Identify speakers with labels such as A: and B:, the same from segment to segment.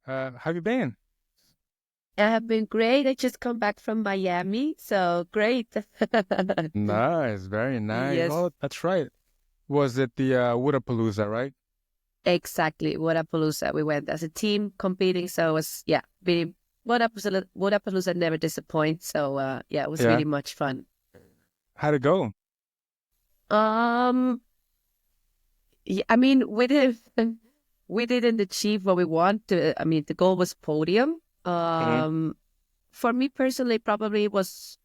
A: How have you been?
B: I have been great. I just come back from Miami, so great.
A: Nice, very nice.
B: Yes,
A: Oh, that's right. Was it the Woodapalooza, right?
B: exactly. Wodapalooza. We went as a team competing, so it was really Wodapalooza never disappoints. So yeah, it was
A: Yeah.
B: really much fun.
A: How'd it go?
B: Um, yeah, I mean, we didn't achieve what we want. I mean, the goal was podium.
A: Hmm.
B: For me personally, probably was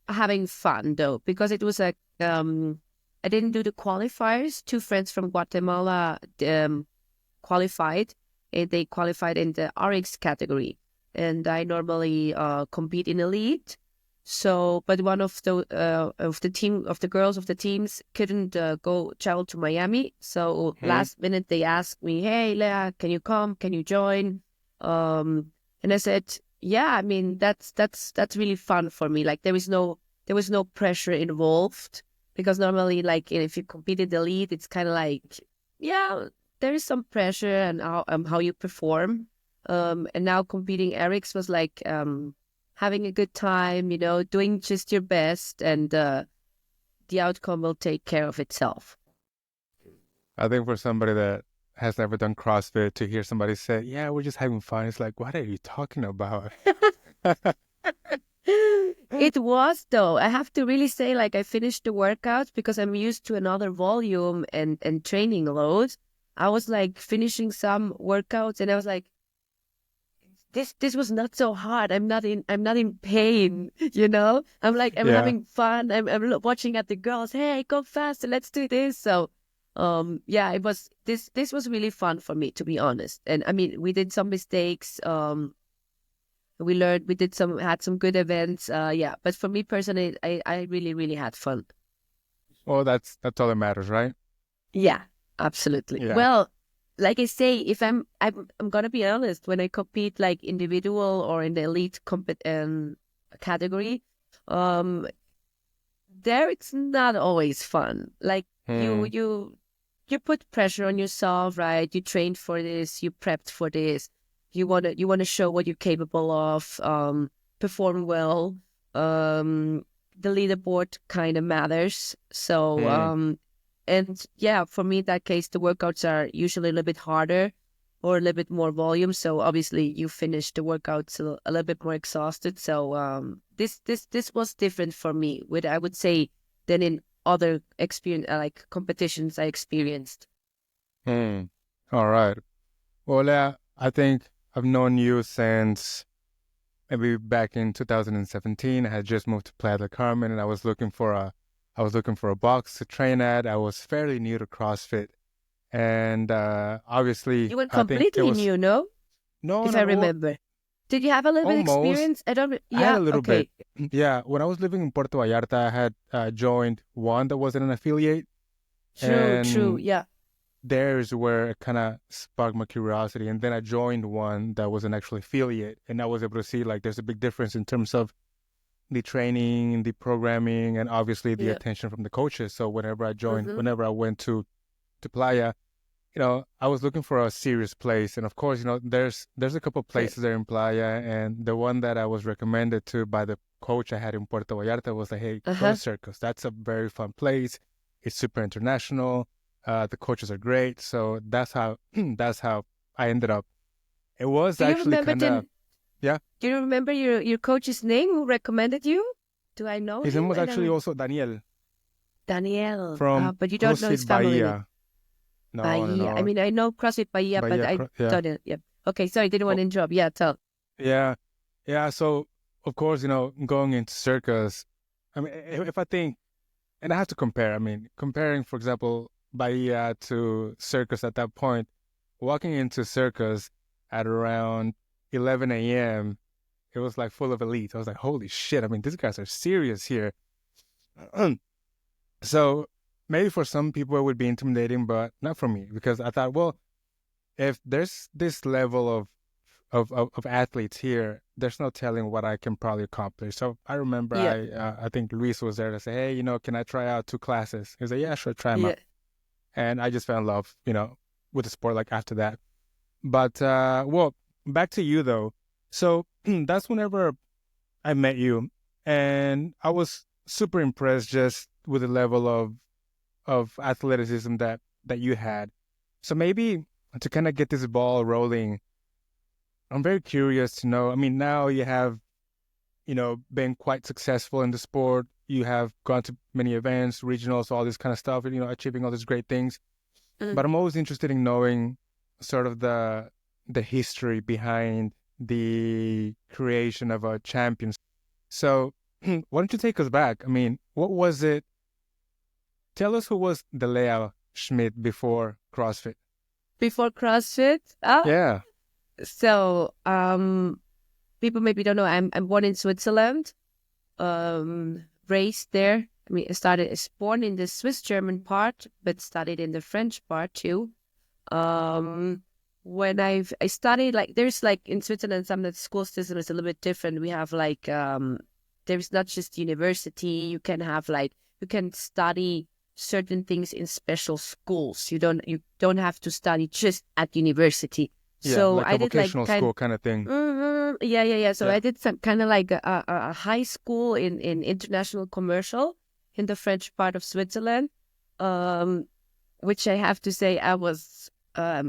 B: having fun though, because it was like I didn't do the qualifiers. Two friends from Guatemala qualified, and they qualified in the RX category. And I normally compete in elite. So, but one of the team of the girls of the teams couldn't go travel to Miami. So
A: Hmm.
B: last minute they asked me, "Hey, Lea, can you come? Can you join?" And I said, "Yeah, I mean that's really fun for me. Like there was no pressure involved, because normally, like if you compete in the lead, it's kind of like, yeah, there is some pressure and how you perform. And now competing Eric's was like having a good time, doing just your best, and the outcome will take care of itself.
A: I think for somebody that has never done CrossFit to hear somebody say, "Yeah, we're just having fun," it's like, what are you talking about?
B: It was though. I have to really say, like I finished the workout because I'm used to another volume and training load. I was like finishing some workouts and I was like, this was not so hard. I'm not in pain, I'm like I'm
A: Yeah.
B: having fun. I'm watching at the girls. Hey, go faster, let's do this. So yeah, it was this was really fun for me, to be honest. And I mean, we did some mistakes. We learned, we did some had some good events. Yeah, but for me personally, I really, really had fun.
A: Well, that's all that matters, right?
B: Yeah, absolutely.
A: Yeah.
B: Well, like I say, if I'm gonna be honest, when I compete like individual or in the elite category, um, there it's not always fun. Like
A: Hmm.
B: you put pressure on yourself, right? You trained for this, you prepped for this. You wanna show what you're capable of, perform well. Um, the leaderboard kind of matters. So
A: Hmm.
B: and yeah, for me in that case, the workouts are usually a little bit harder or a little bit more volume. So obviously you finish the workouts a little bit more exhausted. So this was different for me, with I would say, than in other experience like competitions I experienced.
A: Hmm. All right. Well, yeah, I think I've known you since maybe back in 2017. I had just moved to Playa del Carmen, and I was looking for a box to train at. I was fairly new to CrossFit, and obviously,
B: You were
A: I think it
B: completely
A: was
B: new, no?
A: no,
B: If I
A: not all,
B: remember. Did you have a little bit
A: almost.
B: experience? I don't.
A: I had
B: Yeah.
A: a little bit.
B: Okay.
A: Yeah, when I was living in Puerto Vallarta, I had joined one that wasn't an affiliate,
B: True. True.
A: and
B: Yeah.
A: there's where it kind of sparked my curiosity. And then I joined one that was an actual affiliate, and I was able to see like there's a big difference in terms of the training, the programming, and obviously the
B: Yeah.
A: attention from the coaches. So
B: Mm-hmm.
A: whenever I went to Playa, I was looking for a serious place, and of course, there's a couple
B: Okay.
A: places there in Playa, and the one that I was recommended to by the coach I had in Puerto Vallarta was like, hey, go to
B: Uh-huh.
A: Circus. That's a very fun place. It's super international. The coaches are great. So that's how that's how I ended up. It was
B: Do you
A: actually
B: remember
A: kind of
B: the
A: yeah.
B: Do you remember your coach's name who recommended you? Do I know
A: His
B: him?
A: name was
B: I don't
A: actually
B: know.
A: also Daniel
B: Daniel.
A: from
B: But you don't know his
A: CrossFit
B: family name.
A: Bahia. No, no,
B: Bahia. I
A: no.
B: mean, I know CrossFit Bahia, but
A: Bahia,
B: I
A: yeah.
B: don't know. Yeah. Okay, sorry, didn't want
A: Oh,
B: to interrupt. Yeah, tell.
A: yeah. Yeah, so of course, going into circus, I mean, if I think, and I have to compare, I mean, comparing, for example, Bahia to circus at that point, walking into circus at around 11 a.m., it was like full of elites. I was like, holy shit, I mean, these guys are serious here. So maybe for some people it would be intimidating, but not for me, because I thought, well, if there's this level of athletes here, there's no telling what I can probably accomplish. So I remember
B: Yeah,
A: I think Luis was there to say, hey, can I try out two classes? He was like, yeah, sure, try them
B: yeah.
A: out. And I just fell in love, with the sport like after that. But well, back to you though. So that's whenever I met you, and I was super impressed just with the level of athleticism that you had. So maybe to kind of get this ball rolling, I'm very curious to know. I mean, now you have, been quite successful in the sport. You have gone to many events, regionals, all this kind of stuff, and, achieving all these great things.
B: Mm.
A: But I'm always interested in knowing sort of the history behind the creation of a champion. So why don't you take us back? I mean, what was it? Tell us who was the Lea Schmidt before CrossFit.
B: Before CrossFit,
A: Yeah.
B: so people maybe don't know. I'm born in Switzerland, raised there. I mean, I was born in the Swiss German part, but studied in the French part too. When I studied, like, there's like in Switzerland, some of the school system is a little bit different. We have like there's not just university. You can study certain things in special schools. You don't have to study just at university.
A: Yeah,
B: So
A: like a
B: I did like
A: vocational school kind of thing.
B: yeah. So
A: Yeah.
B: I did some kind of like a high school in international commercial in the French part of Switzerland, which I have to say it was a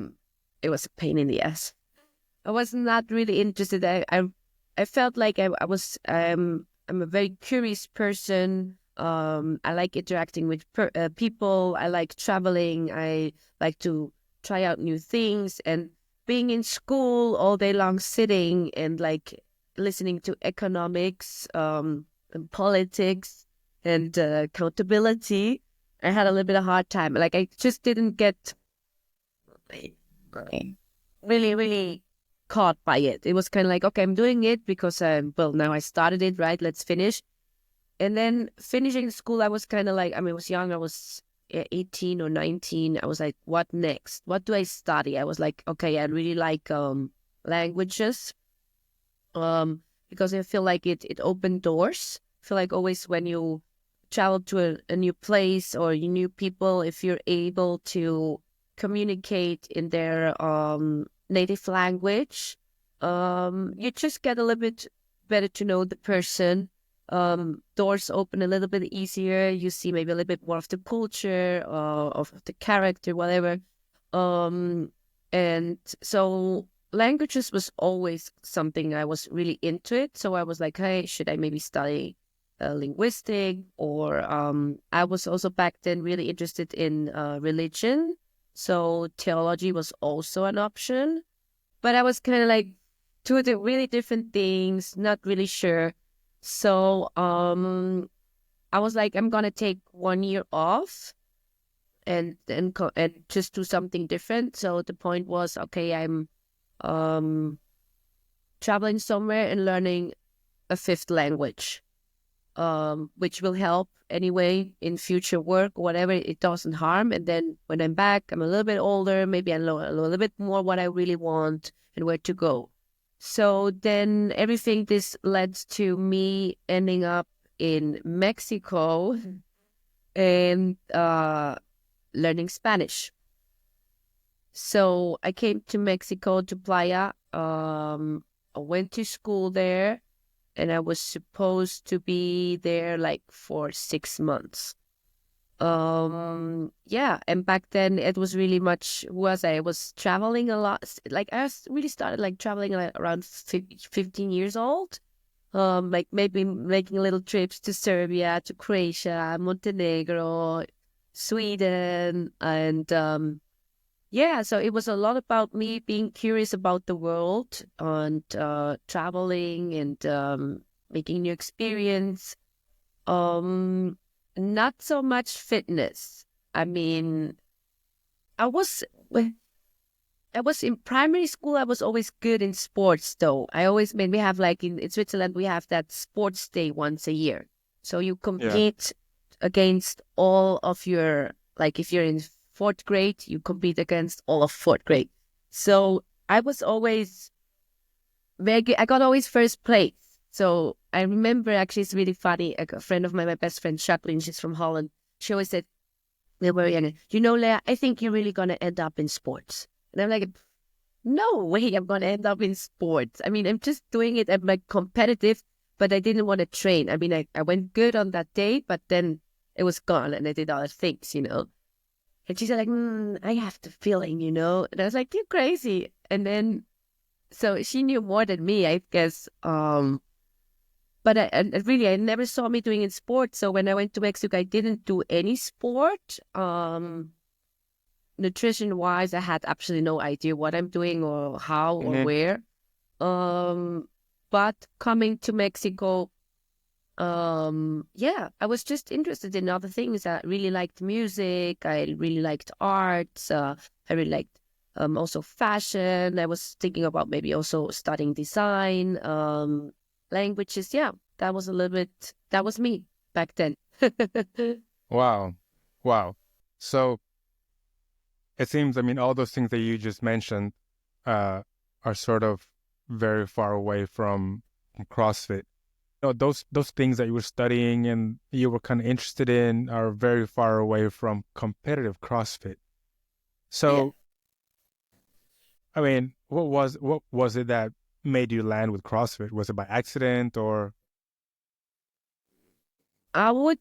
B: pain in the ass. I was not really interested. I felt like I'm a very curious person. I like interacting with people. I like traveling. I like to try out new things, and being in school all day long, sitting and like listening to economics, and politics, and accountability. I had a little bit of a hard time. Like, I just didn't get really, really caught by it. It was kind of like, okay, I'm doing it because now I started it, right? Let's finish. And then finishing school, I was kind of like, I mean, I was young. I was 18 or 19. I was like, what next? What do I study? I was like, okay, I really like languages, because I feel like it opened doors. I feel like always when you travel to a new place or you new people, if you're able to communicate in their native language, you just get a little bit better to know the person. Doors open a little bit easier. You see maybe a little bit more of the culture, of the character, whatever. And so languages was always something I was really into it. So I was like, hey, should I maybe study linguistic? Or I was also back then really interested in religion. So theology was also an option. But I was kind of like two really different things, not really sure. So I was like, I'm gonna take 1 year off and just do something different. So the point was, okay, I'm traveling somewhere and learning a fifth language, which will help anyway in future work or whatever. It doesn't harm. And then when I'm back, I'm a little bit older. Maybe I know a little bit more what I really want and where to go. So then this led to me ending up in Mexico and learning Spanish. So I came to Mexico, to Playa. I went to school there, and I was supposed to be there like for 6 months. Yeah, and back then it was really much I was traveling a lot. Like, really started like traveling like around 15 years old. Like maybe making little trips to Serbia, to Croatia, Montenegro, Sweden, and yeah, so it was a lot about me being curious about the world and traveling and making new experience. Not so much fitness. I mean, I was I was in primary school. I was always good in sports, though. We have like in Switzerland, we have that sports day once a year. So you
A: Yeah.
B: compete against all of your, like if you're in fourth grade, you compete against all of fourth grade. So I was always very good. I got always first place. So I remember, actually, it's really funny. A friend of mine, my best friend, Jacqueline, she's from Holland. She always said, we were young, Lea, I think you're really going to end up in sports. And I'm like, no way I'm going to end up in sports. I mean, I'm just doing it. I'm like competitive, but I didn't want to train. I mean, I went good on that day, but then it was gone and I did other things, you know. And she said like, I have the feeling, you know. And I was like, you're crazy. And then, so she knew more than me, I guess. But I never saw me doing in sports. So when I went to Mexico, I didn't do any sport. Nutrition wise, I had absolutely no idea what I'm doing or how or
A: Hmm.
B: where. But coming to Mexico, yeah, I was just interested in other things. I really liked music. I really liked arts. I really liked also fashion. I was thinking about maybe also studying design, languages. Yeah, that was a little bit, that was me back then.
A: Wow. Wow. So it seems, I mean, all those things that you just mentioned uh, are sort of very far away from CrossFit. You know, those things that you were studying and you were kind of interested in are very far away from competitive CrossFit.
B: Yeah.
A: So, I mean, what was it that made you land with CrossFit? Was it by accident or
B: I would,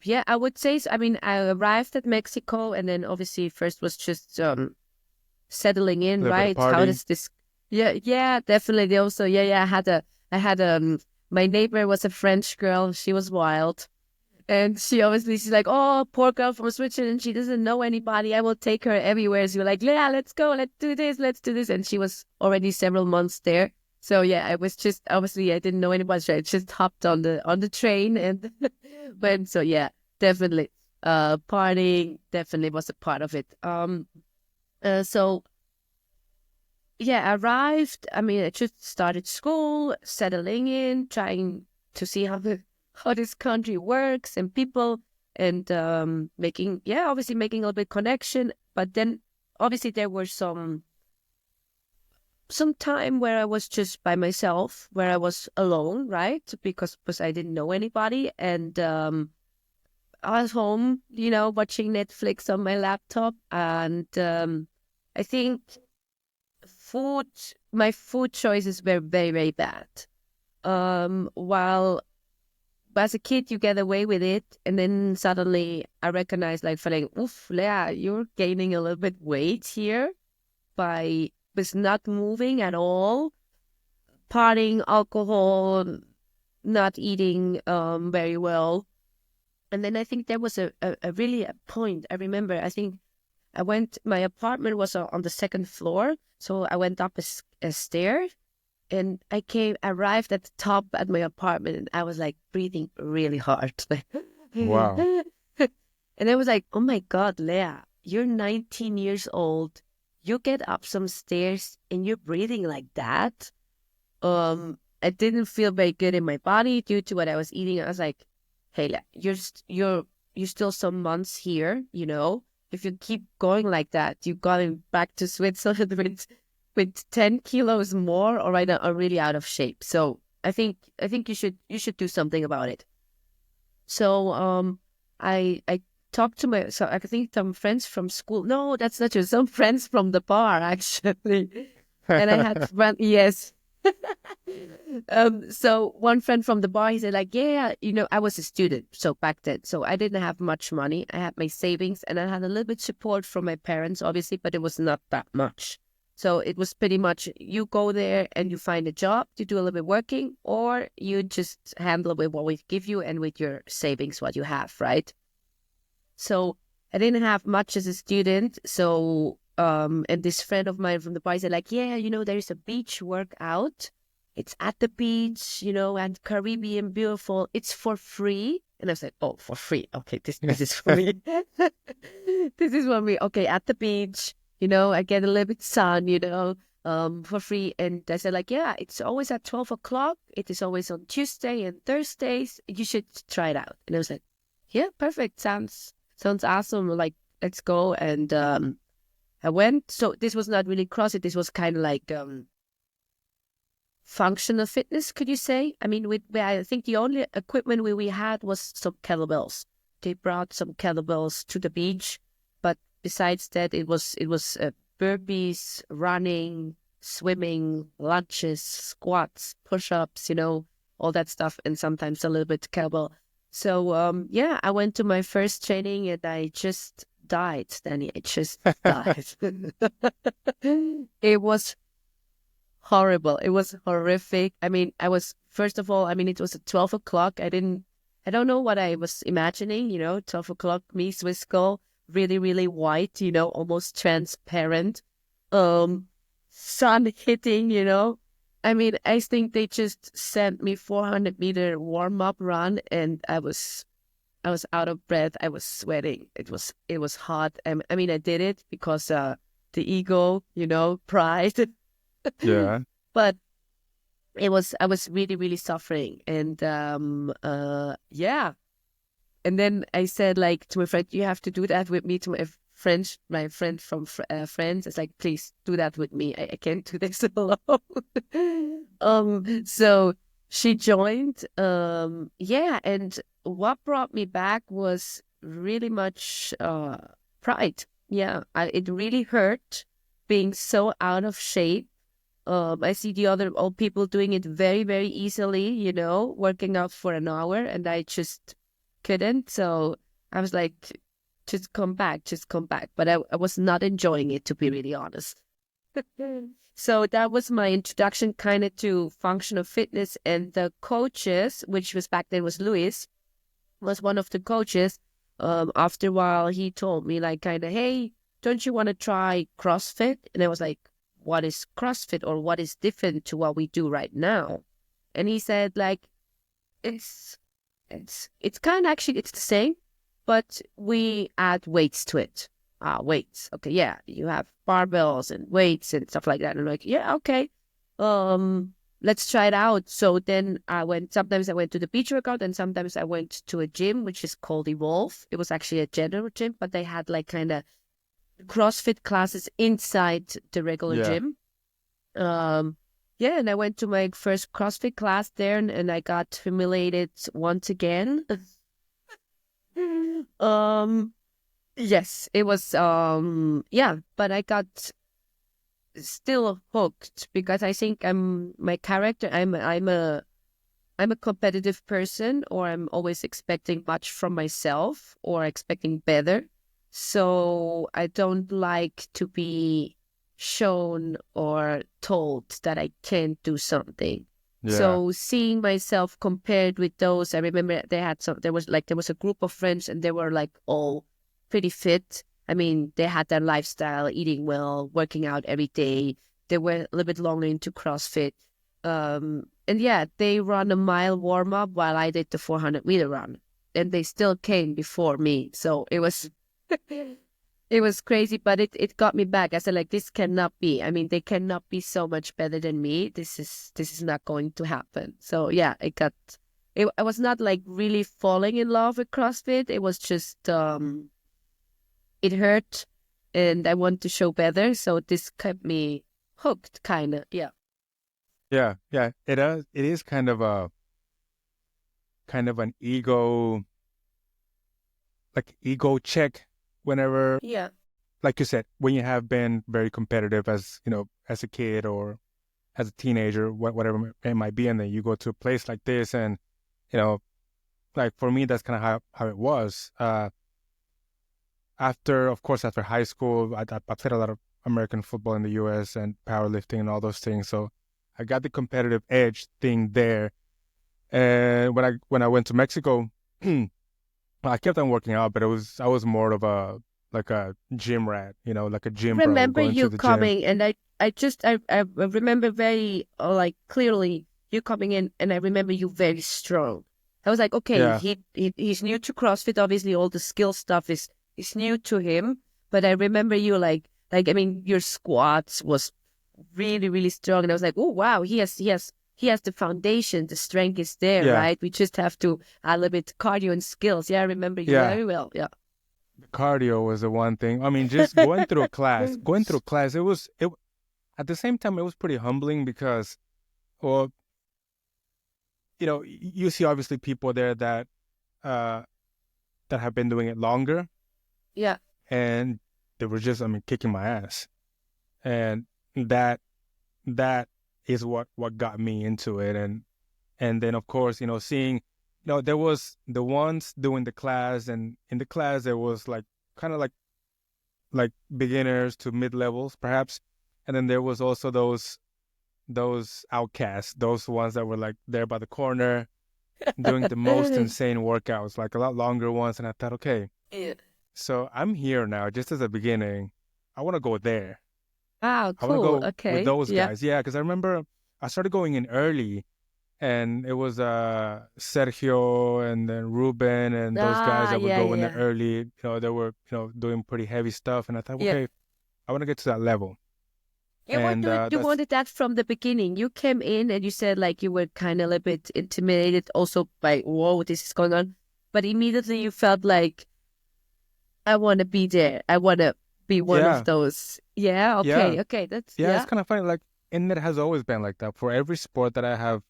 B: yeah, I would say so. I mean, I arrived at Mexico and then obviously first was just settling
A: a
B: in,
A: little bit of
B: right? How
A: party?
B: does this? Yeah, yeah, definitely. They also, yeah, yeah. I had my neighbor was a French girl. She was wild, and she's like, oh, poor girl from Switzerland. She doesn't know anybody. I will take her everywhere. So we're like, yeah, let's go, let's do this. And she was already several months there. So yeah, I was just obviously I didn't know anybody. So I just hopped on the train and went. So yeah, definitely. Partying definitely was a part of it. So yeah, I arrived. I mean, I just started school, settling in, trying to see how this country works and people, and making obviously making a little bit connection. But then obviously there were some time where I was just by myself, where I was alone, right? Because I didn't know anybody, and I was home, you know, watching Netflix on my laptop, and I think food my food choices were very, very bad. While as a kid you get away with it, and then suddenly I recognize like feeling, oof, Lea, you're gaining a little bit weight here by was not moving at all, partying, alcohol, not eating very well. And then I think there was a really a point. I remember, I think my apartment was on the second floor. So I went up a stair and arrived at the top at my apartment and I was like breathing really hard.
A: Wow.
B: And I was like, oh my God, Lea, you're 19 years old. You get up some stairs and you're breathing like that. I didn't feel very good in my body due to what I was eating. I was like, hey, you're still some months here, you know. If you keep going like that, you're going back to Switzerland with 10 kilos more, or right now are really out of shape. So I think you should do something about it. So I talked to I think some friends from school. No, that's not true. Some friends from the bar actually. And I had friend yes. So one friend from the bar, he said like, yeah, you know, I was a student. So back then, so I didn't have much money. I had my savings and I had a little bit support from my parents, obviously, but it was not that much. So it was pretty much you go there and you find a job, you do a little bit working, or you just handle with what we give you and with your savings, what you have, right? So I didn't have much as a student. So, and this friend of mine from the bar said like, yeah, you know, there's a beach workout. It's at the beach, you know, and Caribbean, beautiful. It's for free. And I was like, oh, for free. Okay, this is for me. This is for me. Okay, at the beach, you know, I get a little bit sun, you know, for free. And I said like, yeah, it's always at 12 o'clock. It is always on Tuesday and Thursdays. You should try it out. And I was like, yeah, perfect. Sounds awesome. Like, let's go. And I went. So this was not really CrossFit. This was kind of like functional fitness, could you say? I mean, I think the only equipment we had was some kettlebells. They brought some kettlebells to the beach, but besides that, it was burpees, running, swimming, lunges, squats, push-ups, all that stuff, and sometimes a little bit kettlebell. So yeah, I went to my first training and I just died, Danny. I just died. It was horrible. It was horrific. I mean, first of all, it was at 12 o'clock. I don't know what I was imagining, 12 o'clock, me, Swiss girl, really, really white, almost transparent. Sun hitting. I think they just sent me 400-meter warm-up run and I was out of breath. I was sweating. It was hot. I did it because the ego, pride.
A: Yeah.
B: But I was really, really suffering. And yeah. And then I said like to my friend, you have to do that with me, to my friend from Friends. It's like, please do that with me. I can't do this alone. So she joined. Yeah. And what brought me back was really much pride. Yeah. It really hurt being so out of shape. I see the other old people doing it very, very easily, working out for an hour, and I just couldn't. So I was like, just come back. But I was not enjoying it, to be really honest. So that was my introduction kind of to functional fitness. And the coaches, which was back then was Louis, was one of the coaches. After a while, he told me like kind of, hey, don't you want to try CrossFit? And I was like, what is CrossFit, or what is different to what we do right now? And he said like, it's kind of actually, it's the same, but we add weights to it. Weights. Okay. Yeah. You have barbells and weights and stuff like that. And I'm like, yeah, okay. Let's try it out. So then sometimes I went to the beach workout and sometimes I went to a gym, which is called Evolve. It was actually a general gym, but they had like kind of CrossFit classes inside the regular
A: Yeah.
B: gym. Yeah, and I went to my first CrossFit class there and I got humiliated once again. Yes, it was yeah, but I got still hooked because I think my character, I'm a competitive person, or I'm always expecting much from myself or expecting better. So I don't like to be shown or told that I can't do something.
A: Yeah.
B: So seeing myself compared with those, I remember there was a group of friends and they were like all pretty fit. They had their lifestyle, eating well, working out every day. They were a little bit longer into CrossFit. And yeah, they run a mile warm up while I did the 400-meter run, and they still came before me. So it was, it was crazy, but it got me back. I said like, this cannot be. They cannot be so much better than me. This is not going to happen. So yeah, I was not like really falling in love with CrossFit. It was just, it hurt, and I want to show better. So this kept me hooked, kind of. Yeah.
A: Yeah. Yeah. It is kind of an ego check whenever,
B: Yeah.
A: like you said, when you have been very competitive as a kid or as a teenager, whatever it might be, and then you go to a place like this, and like for me, that's kind of how it was. After high school, I played a lot of American football in the U.S. and powerlifting and all those things, so I got the competitive edge thing there. And when I went to Mexico, I kept on working out, but I was more of a gym rat, like a gym bro
B: Remember
A: going to
B: you
A: the gym.
B: coming, and I remember very like clearly you coming in, and I remember you very strong. I was like, okay,
A: Yeah,
B: he's new to CrossFit. Obviously, all the skill stuff is new to him. But I remember you your squats was really, really strong, and I was like, oh wow, he has the foundation, the strength is there,
A: yeah,
B: right? We just have to add a little bit cardio and skills. Yeah, I remember you
A: yeah.
B: very well. Yeah.
A: The cardio was the one thing. Just going through class, it at the same time it was pretty humbling because, well, you see obviously people there that uh have been doing it longer,
B: Yeah.
A: and they were just kicking my ass. and that that is what got me into it. And then of course, seeing, there was the ones doing the class, and in the class there was like kind of like beginners to mid levels perhaps, and then there was also those outcasts, those ones that were like there by the corner doing the most insane workouts, like a lot longer ones. And I thought, okay,
B: Yeah.
A: so I'm here now, just as a beginning. I want to go there.
B: Wow,
A: I want to
B: cool.
A: go with
B: Okay.
A: those
B: Yeah.
A: guys. Yeah, because I remember I started going in early, and it was Sergio and then Ruben and those guys
B: Ah,
A: that would
B: yeah,
A: go in there
B: yeah.
A: early. They were doing pretty heavy stuff, and I thought,
B: Yeah.
A: okay, I want to get to that level.
B: You were
A: And
B: doing, you
A: that's
B: wanted that from the beginning. You came in and you said like you were kind of a little bit intimidated also by, whoa, this is going on. But immediately you felt like, I want to be there. I want to be one of
A: yeah,
B: those. Yeah.
A: yeah,
B: Okay. Okay. That's,
A: yeah. It's
B: yeah.
A: kind of funny, like, and it has always been like that for every sport that I have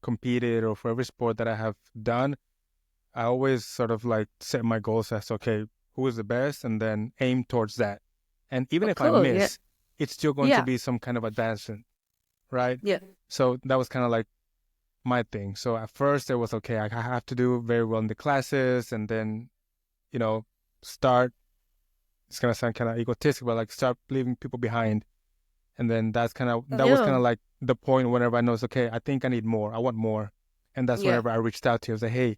A: competed or for every sport that I have done. I always sort of like set my goals as, okay, who is the best, and then aim towards that. And even
B: Oh,
A: if I
B: cool. Yeah.
A: miss, it's still going to
B: Yeah.
A: be some kind of advancement, right?
B: Yeah.
A: So that was kind of like my thing. So at first it was, okay, I have to do very well in the classes, and then, you know, start, it's gonna sound kind of egotistic, but like start leaving people behind. And then that was kind
B: Yeah.
A: of like the point whenever I noticed, okay, I think I need more. I want more. And that's
B: Yeah.
A: whenever I reached out to you. I was like, hey,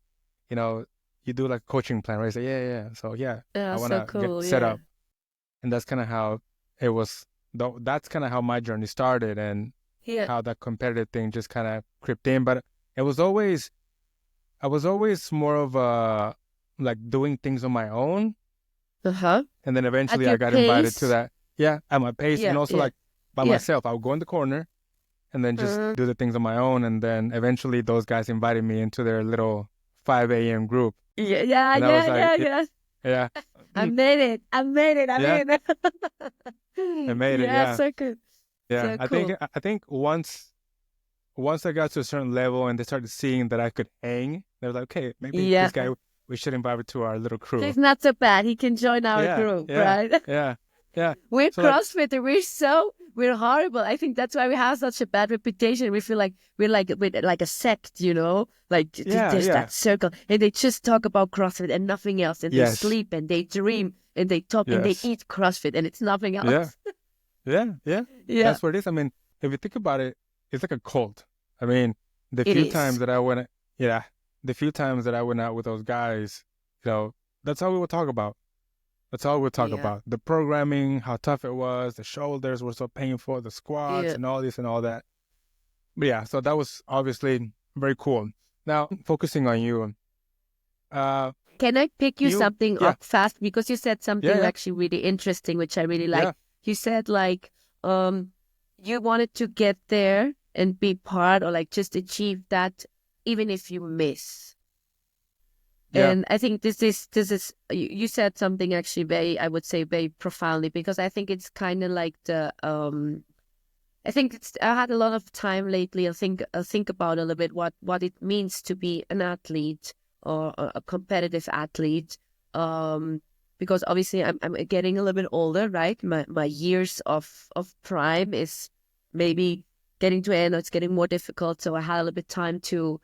A: you know, you do like a coaching plan, right? I said, yeah, yeah. So yeah,
B: Yeah.
A: I want
B: So
A: to get
B: cool.
A: set
B: Yeah.
A: up. And that's kind of how it was. That's kind of how my journey started, and
B: Yeah.
A: how that competitive thing just kind of crept in. But it was always, I was always more of a, like doing things on my own.
B: Uh-huh.
A: And then
B: At
A: eventually I
B: your
A: got invited to
B: pace.
A: that. Yeah, at my pace. And
B: Yeah.
A: also
B: Yeah.
A: like by
B: Yeah.
A: myself. I would go in the corner and then just
B: Uh,
A: do the things on my own. And then eventually those guys invited me into their little 5 a.m. group.
B: yeah. Yeah.
A: And I was
B: Yeah.
A: like,
B: Yeah.
A: yeah,
B: Yeah.
A: yeah,
B: I made it. I made it. I
A: yeah,
B: made
A: I
B: it.
A: made it.
B: Yeah.
A: Yeah,
B: So good.
A: yeah.
B: So
A: I think
B: cool.
A: I think once I got to a certain level and they started seeing that I could hang, they were like, okay, maybe
B: Yeah.
A: this guy, we should invite him to our little crew.
B: He's not so bad. He can join our
A: Yeah,
B: group,
A: yeah,
B: right?
A: yeah, yeah.
B: We're
A: So like,
B: CrossFitter. We're horrible. I think that's why we have such a bad reputation. We feel like we're like a sect, you know? Like
A: yeah,
B: there's
A: yeah,
B: that circle, and they just talk about CrossFit and nothing else, and they
A: yes,
B: sleep and they dream and they talk and they
A: yes,
B: eat CrossFit, and it's nothing
A: yeah.
B: else.
A: Yeah, yeah,
B: Yeah,
A: that's what it is. I mean, if you think about it, it's like a cult. I mean, the
B: it
A: few times
B: is.
A: that I went, yeah, the few times that I went out with those guys, that's all we would talk about. That's all we would talk
B: Yeah,
A: about. The programming, how tough it was, the shoulders were so painful, the squats,
B: yeah.
A: and all this and all that. But yeah, so that was obviously very cool. Now, focusing on you, uh,
B: Can I pick you something
A: yeah,
B: up fast because you said
A: yeah,
B: something
A: yeah,
B: actually really interesting, which I really like.
A: yeah,
B: You said like, you wanted to get there and be part or like just achieve that, even if you miss.
A: yeah,
B: And I think this is you said something actually very, I would say very profoundly, because I think it's kind of like I think I had a lot of time lately. I think about a little bit what it means to be an athlete or a competitive athlete. Because obviously I'm getting a little bit older, right? My years of prime is maybe getting to end, or it's getting more difficult. So I had a little bit time to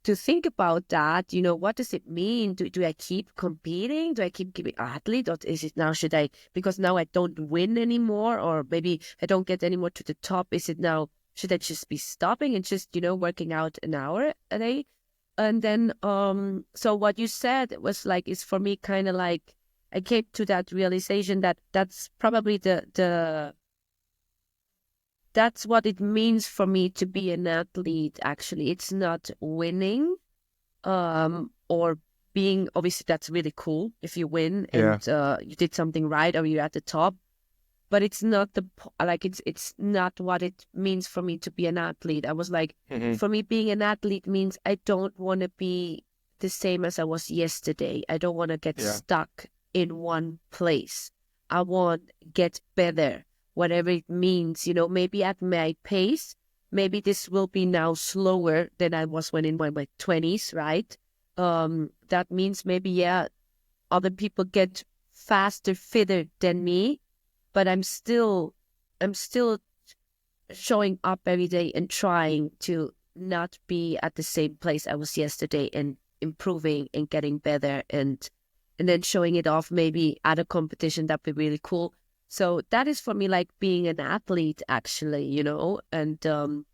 B: think about that. What does it mean? Do I keep competing? Do I keep giving athlete? Or is it now, because now I don't win anymore, or maybe I don't get anymore to the top. Is it now, should I just be stopping and just, working out an hour a day? And then, so what you said was like, is for me kind of like, I came to that realization that that's probably that's what it means for me to be an athlete. Actually, it's not winning, or being, obviously that's really cool if you win
A: yeah,
B: and you did something right or you're at the top, but it's not it's not what it means for me to be an athlete. I was like,
A: hmm,
B: for me, being an athlete means I don't want to be the same as I was yesterday. I don't want to get
A: yeah,
B: stuck in one place. I want to get better, whatever it means, maybe at my pace. Maybe this will be now slower than I was when in my 20s, right? That means maybe, yeah, other people get faster, fitter than me, but I'm still I'm still showing up every day and trying to not be at the same place I was yesterday, and improving and getting better, and then showing it off maybe at a competition. That'd be really cool. So that is for me like being an athlete, actually, and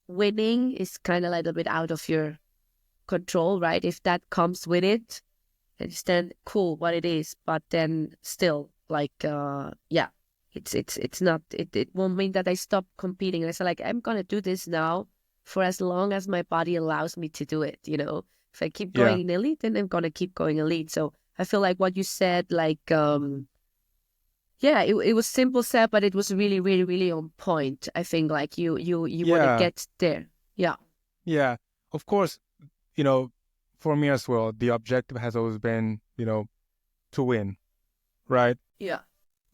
B: winning is kind of like a bit out of your control, right? If that comes with it, it's then cool what it is, but then still like yeah, it's not, it won't mean that I stop competing. It's like I'm gonna do this now for as long as my body allows me to do it. If I keep
A: Yeah,
B: going in elite, then I'm gonna keep going elite. So I feel like what you said, like yeah, it was simple said, but it was really, really, really on point. I think like you want to
A: yeah,
B: get there. Yeah.
A: yeah. Of course, you know, for me as well, the objective has always been, to win, right?
B: Yeah.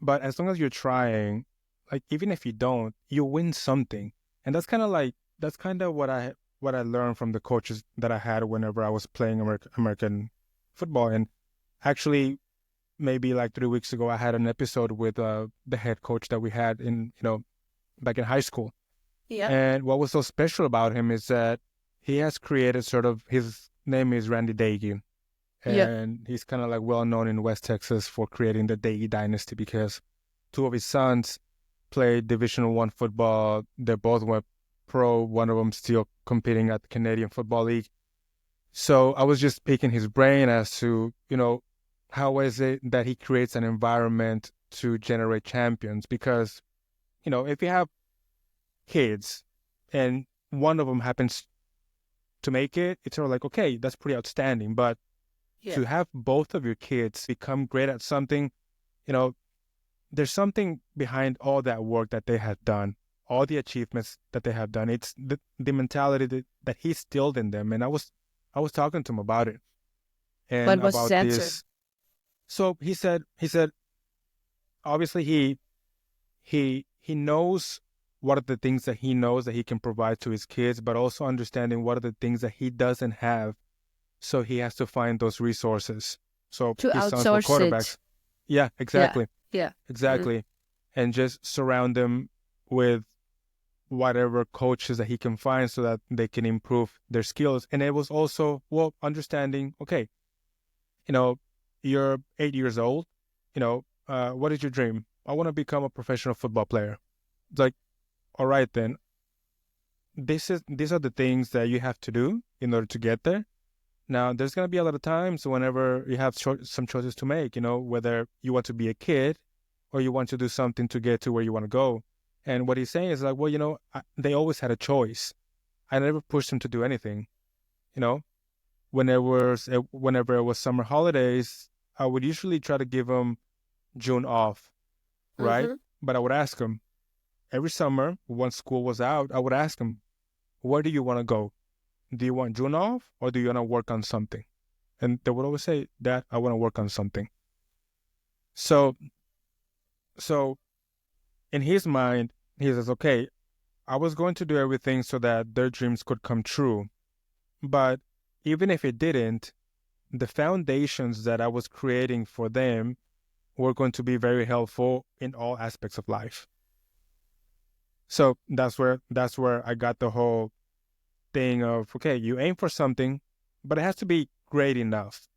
A: But as long as you're trying, like even if you don't, you win something. And that's kind of what I learned from the coaches that I had whenever I was playing American football. And actually, maybe like 3 weeks ago, I had an episode with the head coach that we had in, back in high school.
B: Yeah.
A: And what was so special about him is that he has created his name is Randy Daigie.
B: Yeah.
A: And he's kind of like well known in West Texas for creating the Daigie dynasty because two of his sons played Division I football. They both went pro. One of them still competing at the Canadian Football League. So I was just picking his brain as to, how is it that he creates an environment to generate champions? Because, if you have kids and one of them happens to make it, it's sort of like, okay, that's pretty outstanding. But
B: Yeah.
A: to have both of your kids become great at something, you know, there's something behind all that work that they have done, all the achievements that they have done. It's the mentality that he instilled in them. And I was talking to him about it and
B: What was his
A: about
B: answer?
A: this. So he said, obviously he knows what are the things that he knows that he can provide to his kids, but also understanding what are the things that he doesn't have. So he has to find those resources. So
B: To
A: his sons were
B: outsource it.
A: quarterbacks. Yeah,
B: Yeah.
A: exactly.
B: Yeah. Mhm.
A: Exactly. And just surround them with whatever coaches that he can find so that they can improve their skills. And it was also, well, understanding, okay, you know, you're 8 years old, what is your dream? I want to become a professional football player. It's like, all right, then these are the things that you have to do in order to get there. Now, there's going to be a lot of times whenever you have some choices to make, whether you want to be a kid or you want to do something to get to where you want to go. And what he's saying is like, well, they always had a choice. I never pushed them to do anything. You know, whenever it was summer holidays, I would usually try to give them June off, right?
B: Mhm.
A: But I would ask them every summer once school was out, I would ask them, where do you want to go? Do you want June off or do you want to work on something? And they would always say, Dad, I want to work on something. So, so in his mind, he says, okay, I was going to do everything so that their dreams could come true. But even if it didn't, the foundations that I was creating for them were going to be very helpful in all aspects of life. So that's where I got the whole thing of, okay, you aim for something, but it has to be great enough,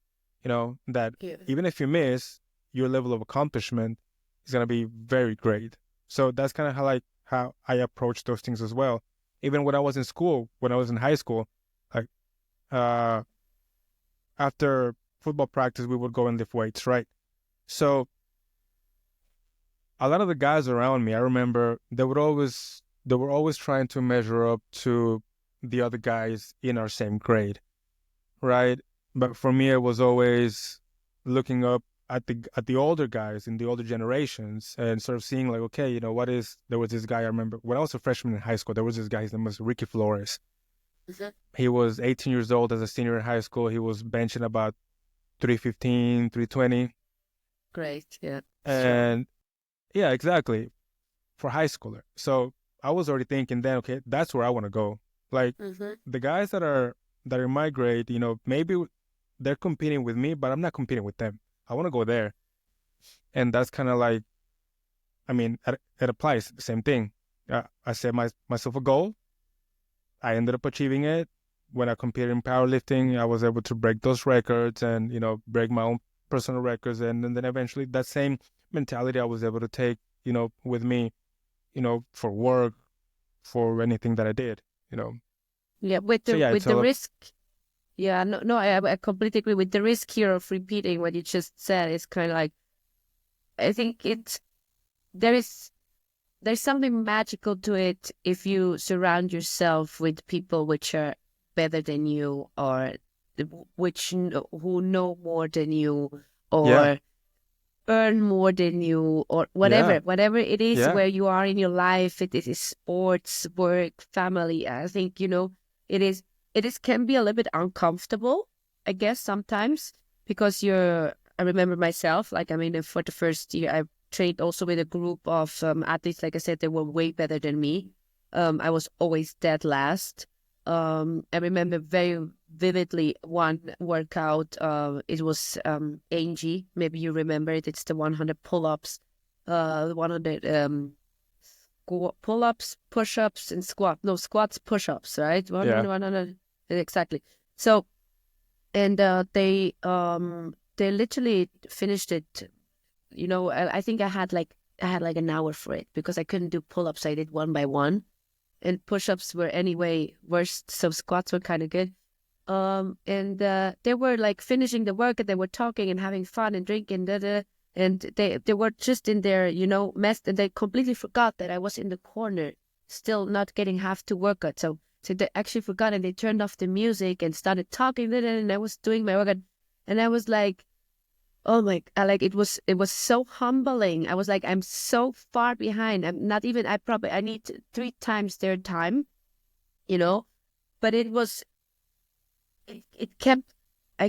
A: that
B: Yeah.
A: even if you miss, your level of accomplishment is going to be very great. So that's kind of how I approach those things as well. Even when I was in school, when I was in high school, like uh, after football practice, we would go and lift weights, right? So a lot of the guys around me, I remember they were always trying to measure up to the other guys in our same grade, right? But for me, it was always looking up at the older guys in the older generations and sort of seeing like, okay, there was this guy I remember when I was a freshman in high school. There was this guy, his name was Ricky Flores.
B: Mhm.
A: He was 18 years old as a senior in high school. He was benching about 315, 320,
B: Great. Yeah. Strong.
A: and yeah, exactly, for high schooler. So I was already thinking then, okay, that's where I want to go. Like
B: Mhm.
A: the guys that are in my grade, maybe they're competing with me, but I'm not competing with them. I want to go there. And that's kind of like I mean, it applies the same thing. I set myself a goal. I ended up achieving it. When I competed in powerlifting, I was able to break those records and, break my own personal records. And then eventually that same mentality I was able to take, with me, for work, for anything that I did,
B: Yeah, with
A: So
B: the
A: yeah,
B: with
A: it's
B: the
A: all,
B: risk. Yeah, no, I completely agree with the risk here of repeating what you just said. It's kind of like, I think there is there's something magical to it if you surround yourself with people which are better than you, or who know more than you,
A: yeah,
B: or earn more than you, or
A: yeah,
B: whatever it is
A: yeah,
B: where you are in your life. It is sports, work, family. I think it is can be a little bit uncomfortable, I guess, sometimes, because I remember myself, like, I mean, for the first year I trained also with a group of athletes. Like I said, they were way better than me. I was always dead last. I remember very vividly one workout. It was Angie. Maybe you remember it. It's the 100 pull-ups, 100 pull-ups, push-ups, and squats, push-ups, right?
A: yeah,
B: 100, exactly. So, and they literally finished it. I think I had like an hour for it because I couldn't do pull-ups. I did one by one, and push-ups were anyway worse, so squats were kind of good. And they were like finishing the work, and they were talking and having fun and drinking, and they were just in their, messed, and they completely forgot that I was in the corner, still not getting half to workout. So they actually forgot, and they turned off the music and started talking, and I was doing my workout, and I was like, oh my, like it was so humbling. I was like, I'm so far behind. I'm not even, I need 3 times their time, you know, but I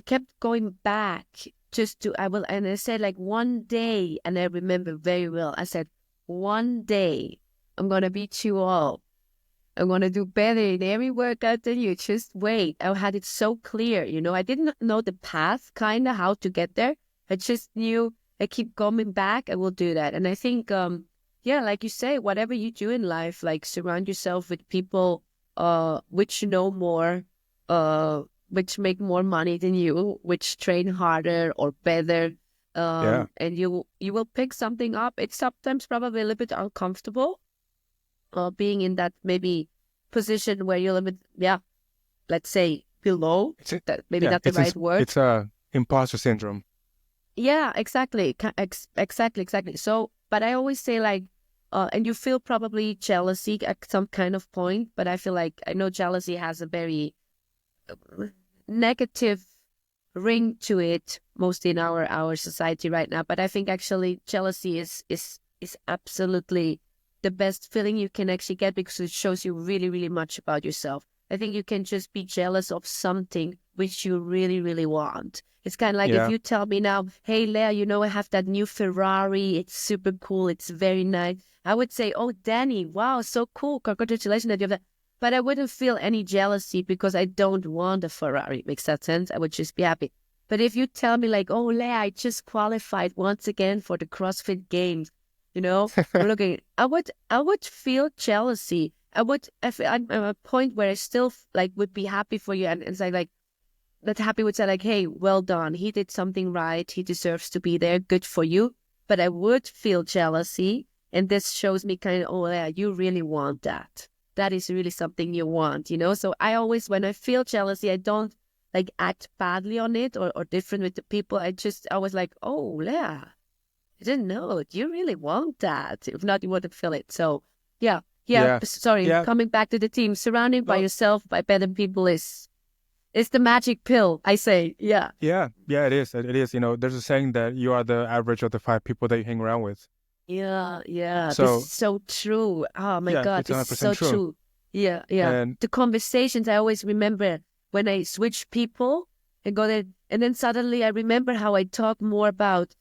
B: kept going back just to, and I said like one day, and I remember very well, I said, one day I'm going to beat you all. I'm going to do better in every workout than you. Just wait. I had it so clear, I didn't know the path, kind of how to get there. I just knew I keep coming back, I will do that. And I think, yeah, like you say, whatever you do in life, like surround yourself with people which know more, uh, which make more money than you, which train harder or better.
A: yeah,
B: And you will pick something up. It's sometimes probably a little bit uncomfortable, being in that maybe position where you're a little bit, yeah, let's say below,
A: it's a,
B: that maybe
A: yeah,
B: not the right word.
A: it's a imposter syndrome.
B: Yeah, exactly. Exactly. So, but I always say like, and you feel probably jealousy at some kind of point, but I feel like, I know jealousy has a very negative ring to it, mostly in our society right now. But I think actually jealousy is absolutely the best feeling you can actually get, because it shows you really, really much about yourself. I think you can just be jealous of something which you really, really want. It's kind of like if
A: Yeah,
B: you tell me now, hey, Lea, I have that new Ferrari. It's super cool. It's very nice. I would say, oh, Danny, wow, so cool. Congratulations that you have that. But I wouldn't feel any jealousy because I don't want a Ferrari. Makes that sense? I would just be happy. But if you tell me like, oh, Lea, I just qualified once again for the CrossFit Games, we're looking, I would feel jealousy. I'm at a point where I still like would be happy for you, and say like, that happy would say like, hey, well done. He did something right. He deserves to be there. Good for you. But I would feel jealousy. And this shows me kind of, oh, yeah, you really want that. That is really something you want, So I always, when I feel jealousy, I don't like act badly on it, or different with the people. I was like, oh, Lea, I didn't know it. You really want that. If not, you wouldn't feel it. So yeah, yeah.
A: yeah,
B: Sorry,
A: yeah.
B: coming back to the team, surrounding by
A: No,
B: yourself by better people is the magic pill, I say. Yeah.
A: yeah, yeah. It is. It is. There's a saying that you are the average of the 5 people that you hang around with.
B: Yeah, yeah. This is
A: So
B: so true. Oh my
A: yeah,
B: God,
A: it's
B: this is
A: 100%
B: so
A: true.
B: true. Yeah, yeah.
A: And
B: The conversations I always remember when I switch people and go there, and then suddenly I remember how I talk more about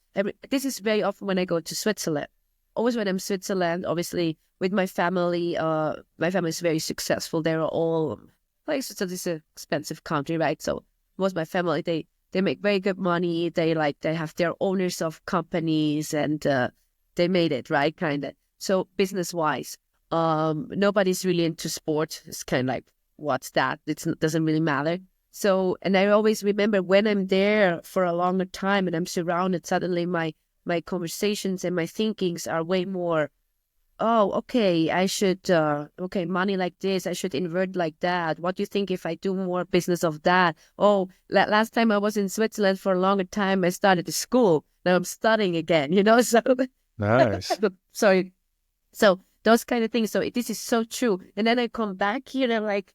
B: this is very often when I go to Switzerland. Always when I'm in Switzerland, obviously with my family, my family is very successful. They're all like, so this is an expensive country, right? So most of my family, they make very good money. They have their owners of companies, and they made it, right? Kind of. So business wise, nobody's really into sport. It's kind of like, what's that? It doesn't really matter. So, and I always remember when I'm there for a longer time and I'm surrounded, suddenly my conversations and my thinkings are way more, oh, okay, I should, okay, money like this, I should invert like that. What do you think if I do more business of that? Oh, last time I was in Switzerland for a longer time, I started a school. Now I'm studying again, so.
A: Nice.
B: Sorry. So those kind of things. So this is so true. And then I come back here and I'm like,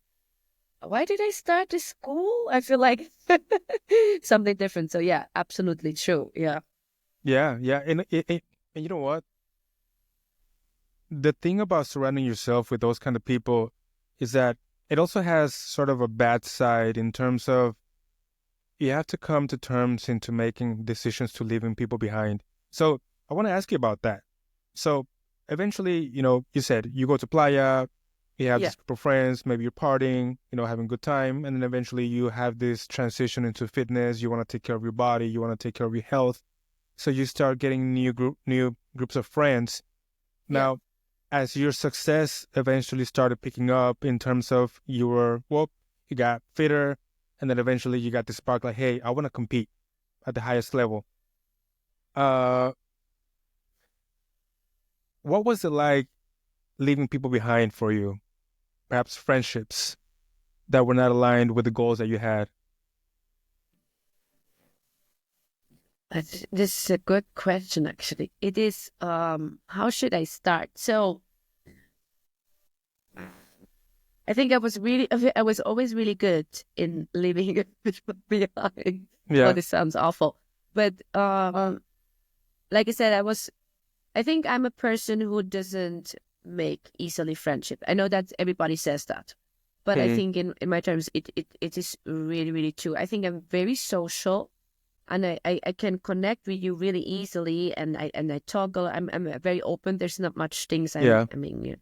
B: why did I start this school? I feel like something different. So yeah, absolutely true. Yeah.
A: Yeah, yeah. And you know what? The thing about surrounding yourself with those kind of people is that it also has sort of a bad side in terms of you have to come to terms into making decisions to leaving people behind. So I want to ask you about that. So eventually, you said you go to playa, you have
B: Yeah.
A: this group of friends, maybe you're partying, having a good time, and then eventually you have this transition into fitness. You want to take care of your body, you want to take care of your health. So you start getting new groups of friends.
B: Yeah.
A: Now, as your success eventually started picking up in terms of you got fitter, and then eventually you got the spark like, hey, I want to compete at the highest level. What was it like leaving people behind for you? Perhaps friendships that were not aligned with the goals that you had?
B: This is a good question, actually. It is, how should I start? So I think I was always really good in leaving people behind. Oh,
A: Yeah.
B: this sounds awful. But like I said, I think I'm a person who doesn't make easily friendship. I know that everybody says that, but I
A: Hmm.
B: think in my terms, it is really, really true. I think I'm very social and I can connect with you really easily and I talk. I'm very open. There's not much things
A: Yeah.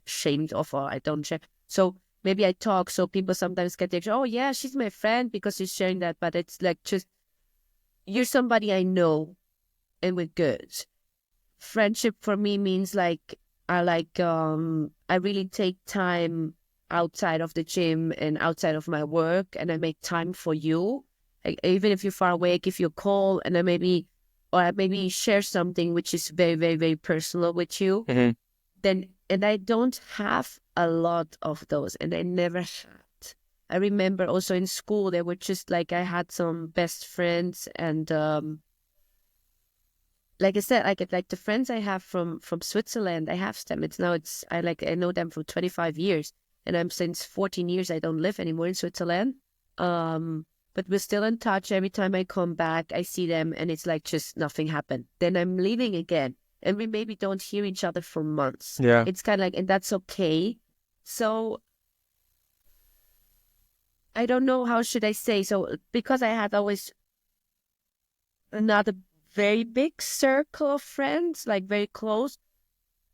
B: ashamed of or I don't share. So maybe I talk so people sometimes get the oh yeah, she's my friend because she's sharing that, but it's like just you're somebody I know and we're good. Friendship for me means like I really take time outside of the gym and outside of my work and I make time for you. Like, even if you're far away, I give you a call and I maybe share something which is very, very, very personal with you.
A: Hmm.
B: Then and I don't have a lot of those and I never had. I remember also in school they were just like I had some best friends and like I said, like the friends I have from Switzerland, I have them. I know them for 25 years, and I'm since 14 years. I don't live anymore in Switzerland. But we're still in touch. Every time I come back, I see them, and it's like just nothing happened. Then I'm leaving again, and we maybe don't hear each other for months.
A: Yeah.
B: It's kind of like, and that's okay. So I don't know how should I say. So because I had always not a very big circle of friends, like very close.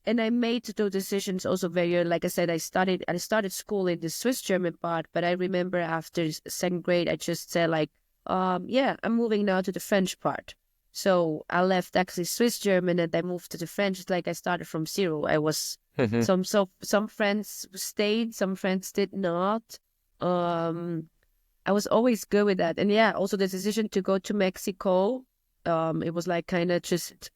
B: And I made those decisions also very, like I said, I started school in the Swiss German part, but I remember after second grade, I just said like, yeah, I'm moving now to the French part. So I left actually Swiss German and I moved to the French. It's like I started from zero. I was
A: Hmm.
B: some friends stayed, some friends did not. I was always good with that. And yeah, also the decision to go to Mexico, it was like kind of just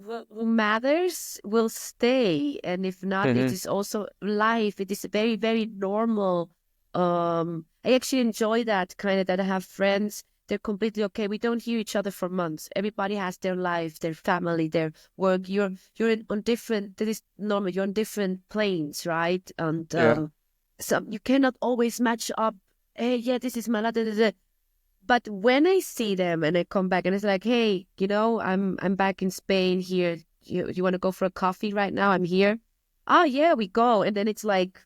B: who matters will stay. And if not, it
A: Hmm.
B: is also life. It is very, very normal. I actually enjoy that kind of that I have friends. They're completely okay. We don't hear each other for months. Everybody has their life, their family, their work. On different. That is normal. You're on different planes, right? And
A: Yeah.
B: so you cannot always match up. Hey, yeah, this is my da, da, da. But when I see them and I come back and it's like, hey, I'm back in Spain here. You want to go for a coffee right now? I'm here. Oh yeah, we go. And then it's like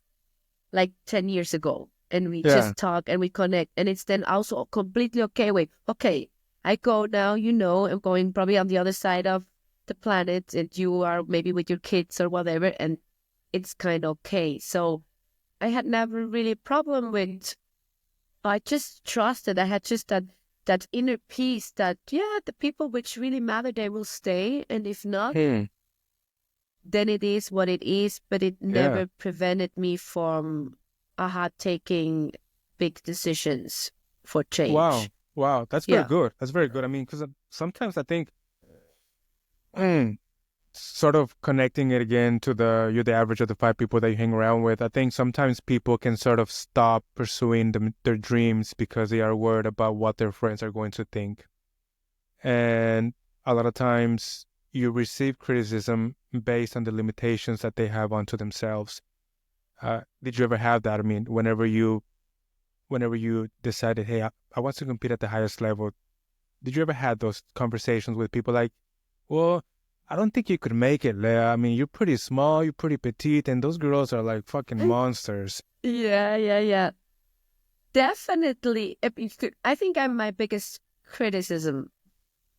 B: 10 years ago. And we
A: Yeah.
B: just talk and we connect. And it's then also completely okay. Wait, okay. I go now, I'm going probably on the other side of the planet and you are maybe with your kids or whatever. And it's kind of okay. So I had never really a problem with I just trusted. I had just that that inner peace that, the people which really matter, they will stay. And if not,
A: Hmm.
B: then it is what it is. But it
A: Yeah.
B: never prevented me from taking big decisions for change.
A: Wow. Wow. That's very
B: Yeah.
A: good. That's very good. I mean, because sometimes I think, mm, sort of connecting it again to you're the average of the 5 people that you hang around with. I think sometimes people can sort of stop pursuing their dreams because they are worried about what their friends are going to think. And a lot of times you receive criticism based on the limitations that they have onto themselves. Did you ever have that? I mean, whenever you decided, hey, I want to compete at the highest level, did you ever have those conversations with people like, well, I don't think you could make it, Lea. I mean, you're pretty small, you're pretty petite, and those girls are like fucking monsters.
B: Yeah, yeah, yeah. Definitely. I think I'm my biggest criticism.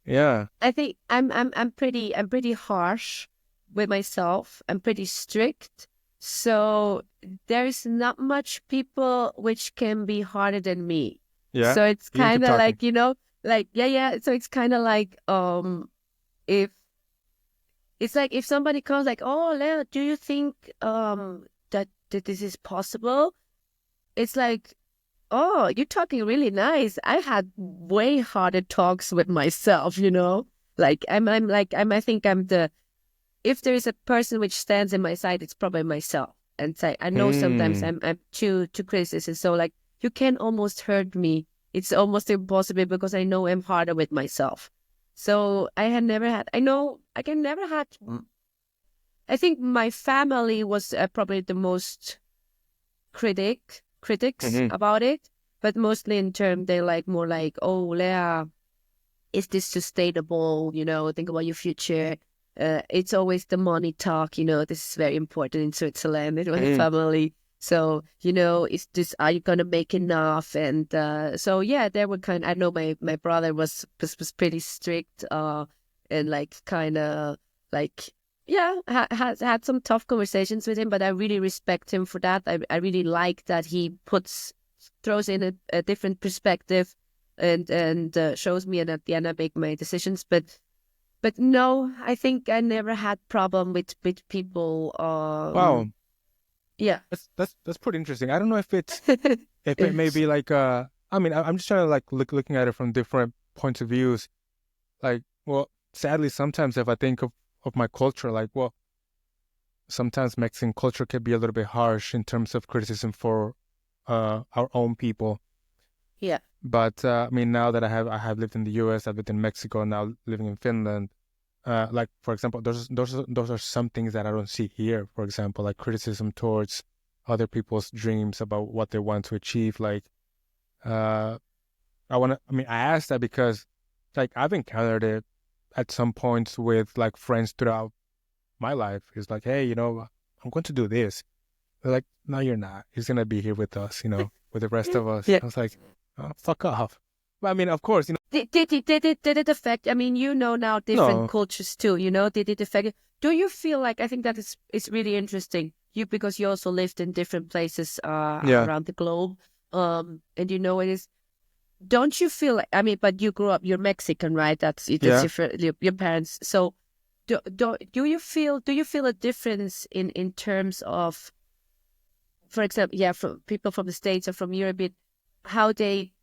A: Yeah.
B: I think I'm pretty harsh with myself. I'm pretty strict. So there's not much people which can be harder than me.
A: Yeah.
B: So it's
A: You can keep
B: kind of
A: talking.
B: like, like, yeah. So it's kind of like, if it's like if somebody comes like, oh, Leo, do you think that this is possible? It's like, oh, you're talking really nice. I had way harder talks with myself, Like I think I'm if there is a person which stands in my side, it's probably myself. And say I know sometimes
A: Hmm.
B: I'm too criticism. So like you can almost hurt me. It's almost impossible because I know I'm harder with myself. So I can never had. I think my family was probably the most critics
A: Hmm.
B: about it, but mostly in term they like more like, oh, Lea, is this sustainable? Think about your future. It's always the money talk. This is very important in Switzerland with my
A: Hmm.
B: family. So is this? Are you gonna make enough? And so yeah, there were kind. I know my brother was pretty strict. And like kind of like yeah, had some tough conversations with him, but I really respect him for that. I really like that he throws in a different perspective and shows me, and at the end I make my decisions. But no, I think I never had problem with people.
A: Wow.
B: Yeah.
A: That's pretty interesting. I don't know if it may be like I mean, I'm just trying to like looking at it from different points of views. Like, well, sadly, sometimes if I think of my culture, like, well, sometimes Mexican culture can be a little bit harsh in terms of criticism for our own people.
B: Yeah.
A: But I mean, now that I have lived in the U.S., I've lived in Mexico, now living in Finland. Like for example, those are some things that I don't see here. For example, like criticism towards other people's dreams about what they want to achieve. Like, uh, I mean, I asked that because, like, I've encountered it at some points with like friends throughout my life. It's like, hey, I'm going to do this. They're like, no, you're not. He's gonna be here with us, with the rest of us.
B: Yeah.
A: I was like, oh, fuck off. But I mean, of course,
B: Did it affect? I mean, now different
A: no,
B: cultures too. Did it affect? Do you feel like I think that is really interesting. Because you also lived in different places
A: yeah,
B: around the globe. And it is. Don't you feel like? I mean, but you grew up. You're Mexican, right? That's
A: yeah.
B: your parents. So do you feel a difference in terms of, for example, yeah, from people from the States or from Europe, how they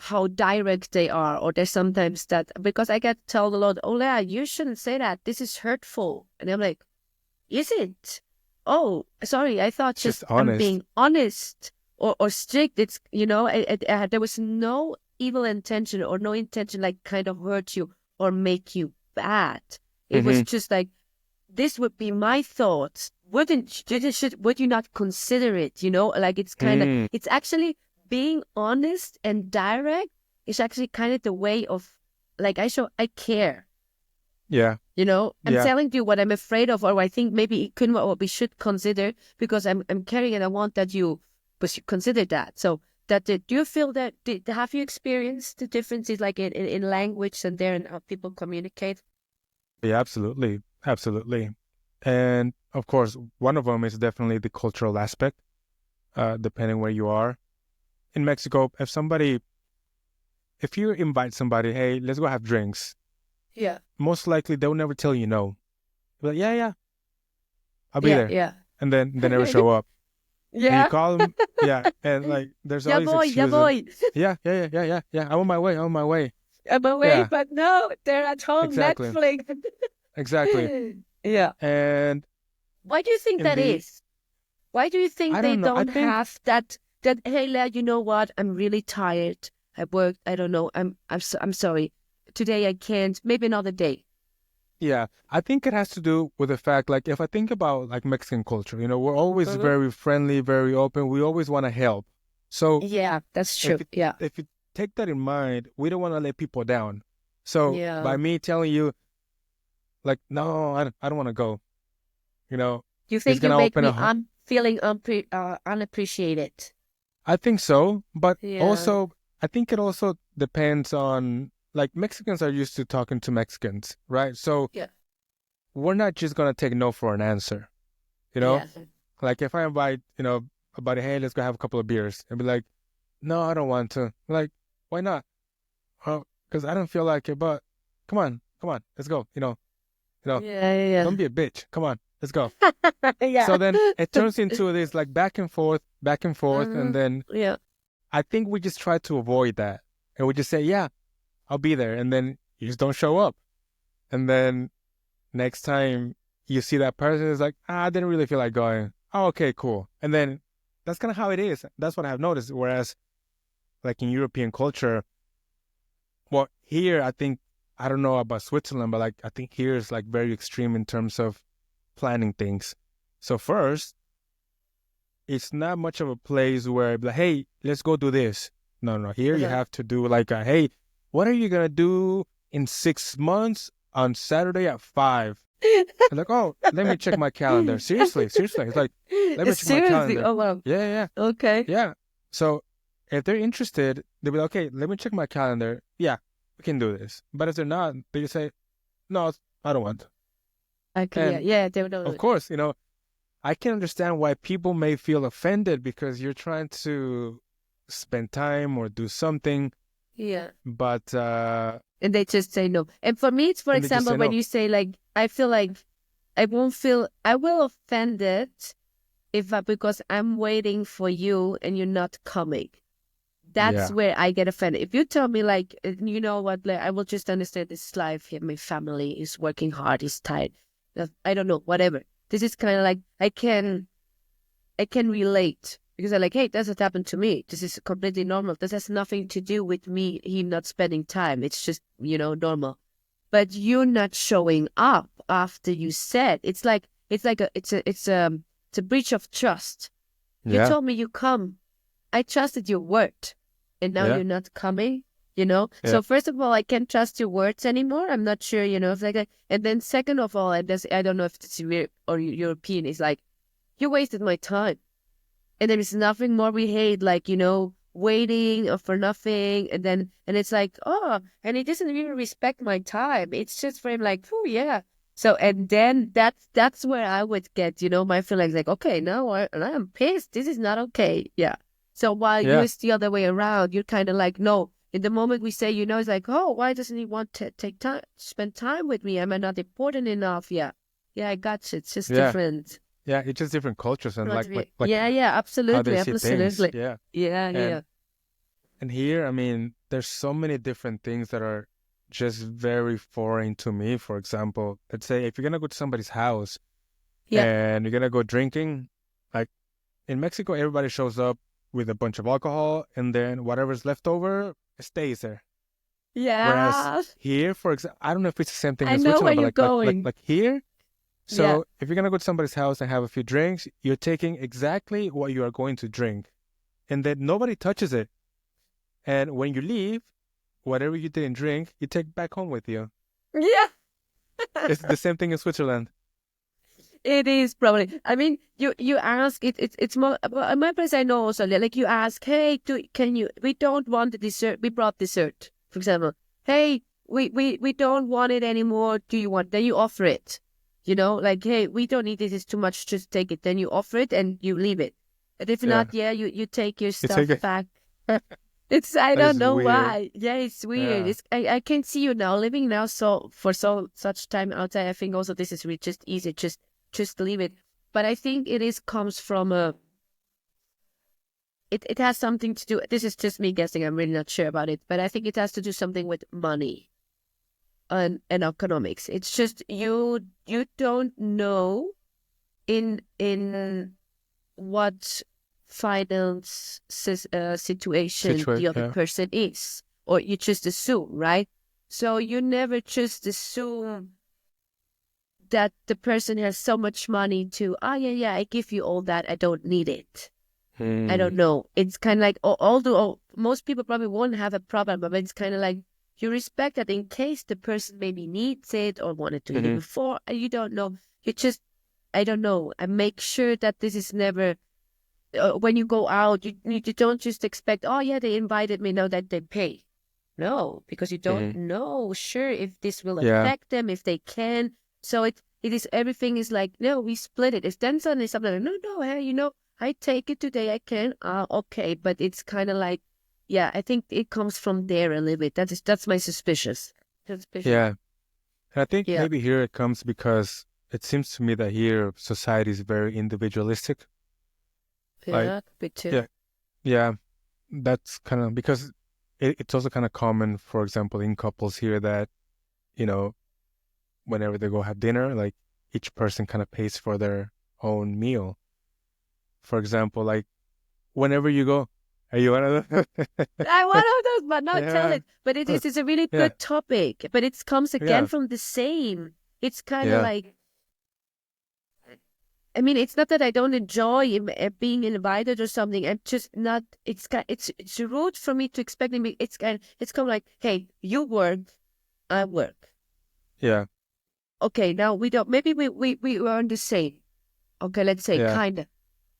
B: how direct they are, or there's sometimes that because I get told a lot, oh, Lea, you shouldn't say that. This is hurtful, and I'm like, is it? Oh, sorry, I thought
A: It's just
B: just I'm
A: honest.
B: being honest or strict. It's there was no evil intention or no intention like kind of hurt you or make you bad. It was
A: Mm-hmm.
B: just like this would be my thoughts. Would you not consider it? Like
A: Mm,
B: it's actually being honest and direct is actually kind of the way of like I care.
A: yeah,
B: I'm
A: yeah.
B: telling you what I'm afraid of, or I think maybe it could what we should consider because I'm caring and I want that you consider that. So do you feel that have you experienced the differences like in language and there and how people communicate?
A: Yeah, absolutely. Absolutely. And of course, one of them is definitely the cultural aspect, depending where you are. In Mexico, if somebody if you invite somebody, hey, let's go have drinks,
B: Yeah.
A: most likely they'll never tell you no. They're like, yeah, I'll be there.
B: Yeah.
A: And then they never show up. And you
B: Yeah.
A: call them, yeah, and like there's all
B: Yeah,
A: these
B: boy. Yeah,
A: excuses.
B: boy.
A: Yeah. I'm on my way. I'm on my way.
B: I'm away,
A: Yeah,
B: but no, they're at home
A: exactly,
B: Netflix.
A: exactly.
B: Yeah.
A: And
B: Why do you think
A: in
B: that
A: the,
B: is? Why do you think
A: I
B: they
A: don't know. I
B: don't
A: think,
B: have that? That hey, Lea, you know what? I'm really tired. I worked. I don't know. I'm sorry. Today I can't. Maybe another day.
A: yeah, I think it has to do with the fact, like, if I think about like Mexican culture, we're always
B: Mhm.
A: very friendly, very open. We always want to help. So
B: Yeah, that's
A: if
B: true.
A: you
B: Yeah.
A: if you take that in mind, we don't want to let people down. So
B: Yeah.
A: by me telling you, like, no, I don't want to go,
B: You
A: it's
B: think you
A: gonna
B: make
A: open
B: me feeling unappreciated?
A: I think so, but
B: Yeah.
A: also I think it also depends on, like, Mexicans are used to talking to Mexicans, right? So
B: Yeah.
A: we're not just gonna take no for an answer, you know?
B: Yeah.
A: Like if I invite, a buddy, hey, let's go have a couple of beers, and be like, no, I don't want to. Like, why not? Oh, because I don't feel like it. But come on, let's go.
B: Yeah.
A: Don't be a bitch. Come on, let's go.
B: Yeah.
A: So then it turns into this like back and forth, and
B: Mhm.
A: then
B: Yeah.
A: I think we just try to avoid that, and we just say, yeah, I'll be there, and then you just don't show up, and then next time you see that person, it's like, I didn't really feel like going. Oh, okay, cool. And then that's kind of how it is. That's what I've noticed. Whereas, like in European culture, well, here I don't know about Switzerland, but like I think here is like very extreme in terms of planning things. So first, it's not much of a place where like, hey, let's go do this. No. Here you
B: Uh-huh.
A: have to do like hey, what are you gonna do in 6 months on Saturday at 5? I'm like, oh, let me check my calendar. Seriously. It's like, let me check my
B: Seriously?
A: calendar.
B: Oh wow.
A: Yeah.
B: Okay.
A: Yeah. So if they're interested, they'll be like, okay, let me check my calendar. Yeah, we can do this. But if they're not, they just say, no, I don't want to.
B: Okay. Yeah.
A: And
B: Yeah. They don't.
A: of course, I can understand why people may feel offended because you're trying to spend time or do something,
B: Yeah.
A: but
B: And they just say no. And for me, it's for
A: and they just
B: example
A: say
B: when
A: no.
B: you say like, I feel like I will offended if because I'm waiting for you and you're not coming. That's
A: Yeah.
B: where I get offended. If you tell me like, you know what, like, I will just understand this is life here. My family is working hard, is tired. I don't know, whatever. This is kind of like I can relate because I'm like, hey, that's what happened to me. This is completely normal. This has nothing to do with me, him not spending time. It's just, normal. But you're not showing up after you said it's a breach of trust. You
A: Yeah.
B: told me you come. I trusted your word, and now
A: Yeah.
B: you're not coming.
A: Yeah.
B: So first of all, I can't trust your words anymore. I'm not sure, it's like and then second of all, and I don't know if it's weird or European, is like, you wasted my time. And there is nothing more we hate, like, waiting for nothing. And it's like, oh, and he doesn't even respect my time. It's just for him like, oh, yeah. So, and then that's where I would get, my feelings like, okay, now I'm pissed. This is not okay. Yeah. So while you
A: Yeah.
B: it's the other way around, you're kind of like, no. In the moment we say, it's like, oh, why doesn't he want to take time, spend time with me? Am I not important enough? Yeah. Yeah, I got you. It's just
A: Yeah.
B: different.
A: Yeah. It's just different cultures and
B: Not
A: like
B: yeah,
A: how they
B: absolutely,
A: see things.
B: absolutely.
A: Yeah.
B: Yeah,
A: And
B: yeah,
A: and here, I mean, there's so many different things that are just very foreign to me. For example, let's say if you're gonna go to somebody's house
B: yeah,
A: and you're gonna go drinking, like in Mexico, everybody shows up with a bunch of alcohol, and then whatever's left over stays there. Whereas
B: yeah.
A: here, for example, I don't know if it's the same thing
B: I
A: in
B: know where
A: Switzerland, but
B: you're
A: like
B: going.
A: like here.
B: Yeah,
A: So if you're gonna go to somebody's house and have a few drinks, you're taking exactly what you are going to drink, and then nobody touches it. And when you leave, whatever you didn't drink, you take back home with you.
B: yeah.
A: It's the same thing in Switzerland.
B: It is probably. I mean, you ask it. It's more. Well, in my place, I know also. Like you ask, hey, can you? We don't want the dessert. We brought dessert, for example. Hey, we don't want it anymore. Do you want? Then you offer it. Like, hey, we don't need this. It's too much. Just take it. Then you offer it and you leave it. And if
A: Yeah,
B: not, yeah, you take your
A: you take
B: stuff
A: it.
B: back. I
A: That
B: don't
A: is
B: know
A: weird.
B: why. Yeah, it's weird.
A: Yeah.
B: I can see you now living now such time outside. I think also this is really just easy, just leave it. But I think comes from it has something to do. This is just me guessing. I'm really not sure about it, but I think it has to do something with money and economics. It's just you don't know in what finance situation the
A: Situation.
B: other
A: Yeah.
B: person is, or you just assume, right? So you never just assume that the person has so much money to, yeah, I give you all that, I don't need it. I
A: Hmm.
B: don't know. It's kind of like, although most people probably won't have a problem, but it's kind of like you respect that in case the person maybe needs it or wanted to leave
A: Hmm.
B: before, and you don't know. You just, I don't know. I make sure that this is never, when you go out, you don't just expect, oh, yeah, they invited me, now that they pay. No, because you don't
A: Hmm.
B: know, sure, if this will
A: Yeah.
B: affect them, if they can. So it is, everything is like, no, we split it. If then suddenly something like, no, no, hey, I take it today, I can. Okay. But it's kind of like, yeah, I think it comes from there a little bit. That's my suspicion.
A: Yeah. And I think
B: Yeah.
A: maybe here it comes because it seems to me that here society is very individualistic. Like,
B: Yeah, bit too.
A: yeah, yeah, that's kind of because it's also kind of common, for example, in couples here that, you know, whenever they go have dinner, like each person kind of pays for their own meal. For example, like whenever you go, are you one of them?
B: I one of those, but not tell
A: Yeah,
B: it. But it's a really
A: yeah,
B: good topic. But it comes again
A: yeah,
B: from the same. It's kind of
A: yeah,
B: like, I mean, it's not that I don't enjoy being invited or something. I'm just not. It's rude for me to expect me. It's kind of like, hey, you work, I work.
A: yeah,
B: Okay, now we don't. Maybe we earn the same. Okay, let's say
A: yeah,
B: kinda.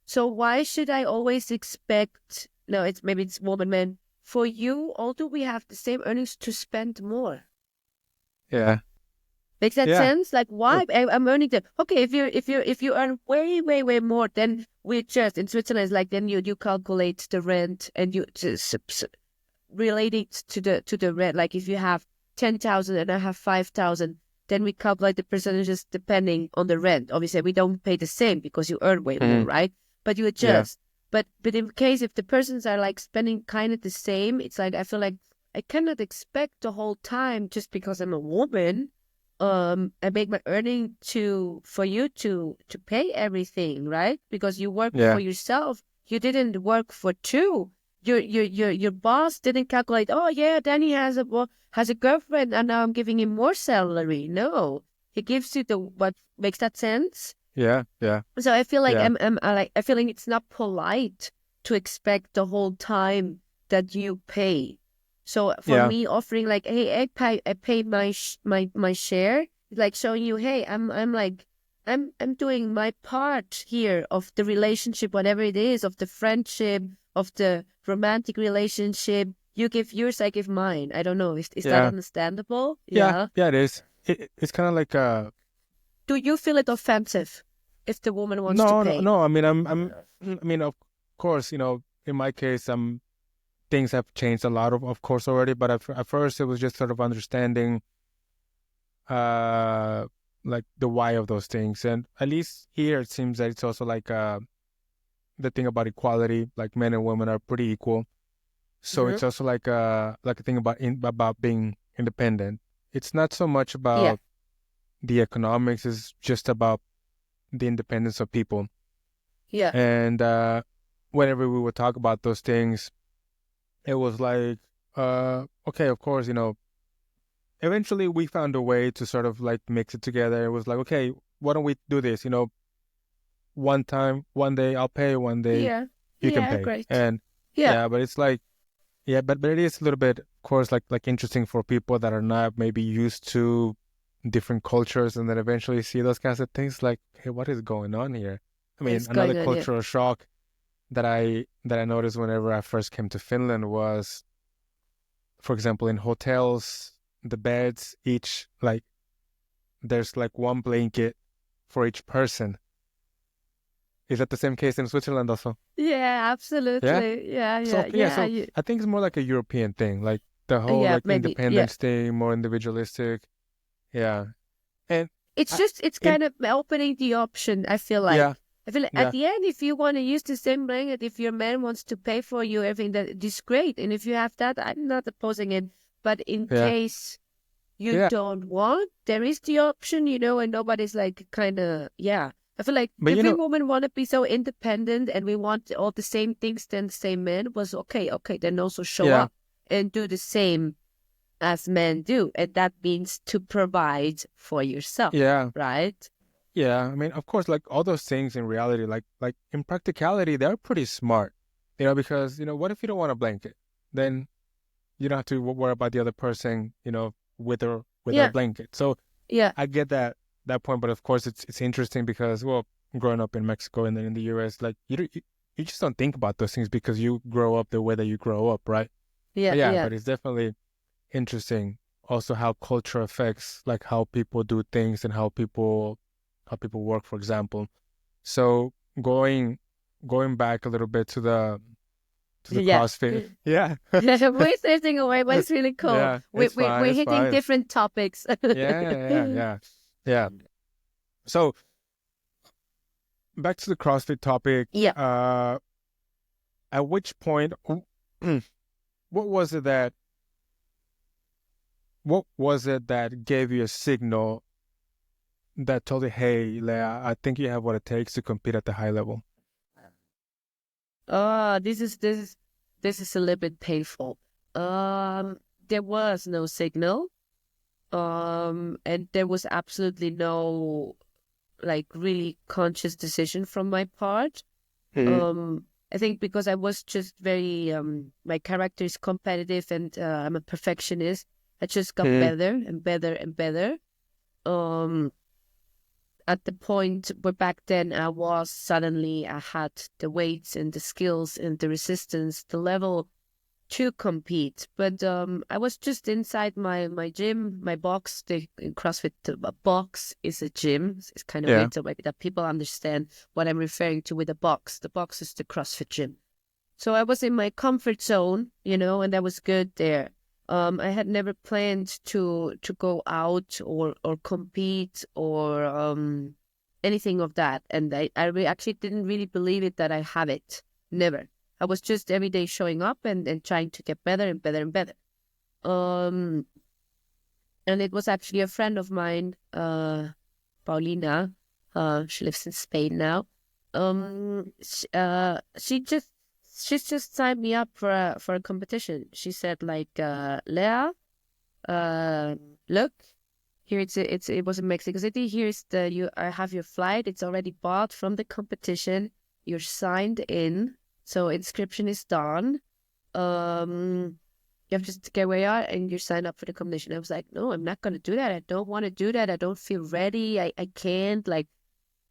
B: So why should I always expect? No, maybe it's woman, man. For you, although we have the same earnings, to spend more.
A: yeah,
B: Makes that
A: yeah,
B: sense? Like,
A: uh,
B: why? I'm earning the okay. If you earn way more, then we just in Switzerland it's like then you calculate the rent and you just relate it to the rent. Like if you have 10,000 and I have 5,000, then we calculate the percentages depending on the rent. Obviously, we don't pay the same because you earn way more,
A: mhm,
B: right? But you
A: yeah,
B: adjust. But in case if the persons are like spending kind of the same, it's like I feel like I cannot expect the whole time just because I'm a woman I make my earning to for you to pay everything, right? Because you work for
A: yeah,
B: yourself. You didn't work for two. Your boss didn't calculate, oh yeah, Danny has a girlfriend and now I'm giving him more salary. No. He gives you the what makes that sense?
A: yeah, yeah,
B: So I feel like
A: yeah,
B: I feel like it's not polite to expect the whole time that you pay. So for
A: yeah,
B: me, offering like, hey, I pay my share, like showing you, hey, I'm doing my part here of the relationship, whatever it is, of the friendship, of the romantic relationship. You give yours, I give mine. I don't know. Is that
A: yeah,
B: understandable?
A: yeah,
B: Yeah.
A: yeah. It is. It's kind of like
B: Do you feel it offensive if the woman wants to
A: no, no,
B: pay?
A: no. I mean, I mean, of course, in my case, things have changed a lot, of course, already. But at first, it was just sort of understanding, uh, like the why of those things. And at least here, it seems that it's also like the thing about equality, like men and women are pretty equal. So
B: Hmm.
A: it's also like a thing about being independent. It's not so much
B: Yeah.
A: about the economics; it's just about the independence of people.
B: Yeah.
A: And whenever we would talk about those things, it was like, okay, of course, eventually we found a way to sort of like mix it together. It was like, okay, why don't we do this? One time, one day I'll pay, one day
B: Yeah.
A: you can
B: Yeah.
A: pay.
B: Great.
A: And
B: Yeah.
A: yeah, but it's like, yeah, but it is a little bit, of course, like interesting for people that are not maybe used to different cultures, and then eventually see those kinds of things like, hey, what is going on here? I mean,
B: What's
A: another
B: going on? Yeah.
A: cultural shock that I noticed whenever I first came to Finland was, for example, in hotels, the beds each like there's like one blanket for each person, Is that the same case in Switzerland also?
B: Yeah,
A: Yeah.
B: absolutely. Yeah,
A: So
B: yeah,
A: yeah,
B: yeah.
A: so I think it's more like a European thing, like the whole
B: Yeah,
A: like
B: maybe. Yeah.
A: independence thing, more individualistic. Yeah. And I
B: It's
A: in
B: kind of opening the option, I feel like.
A: yeah,
B: I feel like at
A: yeah,
B: the end, if you want to use the same blanket, if your man wants to pay for you, everything that is great. And if you have that, I'm not opposing it. But in
A: yeah,
B: case you
A: yeah.
B: don't want, there is the option, and nobody's like kind of, yeah. I feel like
A: But
B: if we women want to be so independent and we want all the same things than the same men was okay, then also show
A: yeah,
B: up and do the same as men do. And that means to provide for yourself,
A: yeah,
B: right?
A: yeah. I mean, of course, like all those things in reality, like in practicality, they're pretty smart, because what if you don't want a blanket? Then you don't have to worry about the other person, with or without a
B: Yeah,
A: blanket. So
B: yeah,
A: I get that point, but of course it's interesting because, well, growing up in Mexico and then in the US, like you just don't think about those things because you grow up the way that you grow up, right?
B: yeah,
A: But yeah,
B: yeah.
A: but it's definitely interesting also how culture affects like how people do things and how people work, for example. So going back a little bit to the
B: Yeah.
A: CrossFit. Yeah.
B: We're drifting away, but it's really cool.
A: Yeah, it's fine,
B: We're
A: it's
B: hitting
A: fine.
B: different topics.
A: Yeah, yeah, yeah. Yeah. So back to the CrossFit topic.
B: Yeah.
A: At which point, what was it that gave you a signal that told you, hey, Lea, I think you have what it takes to compete at the high level?
B: Oh, this is a little bit painful. There was no signal. And there was absolutely no like really conscious decision from my part.
A: Mm-hmm.
B: Um, I think because I was just very my character is competitive and I'm a perfectionist. I just got
A: Mm-hmm.
B: better and better and better. Um, at the point where back then I had the weights and the skills and the resistance, the level to compete. But I was just inside my gym, my box. The CrossFit box is a gym. It's kind of
A: Yeah.
B: weird, so maybe that people understand what I'm referring to with a box. The box is the CrossFit gym. So I was in my comfort zone, and that was good there. I had never planned to go out or compete or anything of that, and I actually didn't really believe it that I have it. Never. I was just every day showing up and trying to get better and better and better. Um, and it was actually a friend of mine, Paulina. She lives in Spain now. She's just signed me up for a competition. She said like, Lea, uh, look, here it was in Mexico City. Here's I have your flight. It's already bought from the competition. You're signed in, so inscription is done. You have just to get where you are and you sign up for the competition. I was like, no, I'm not gonna do that. I don't want to do that. I don't feel ready. I can't like.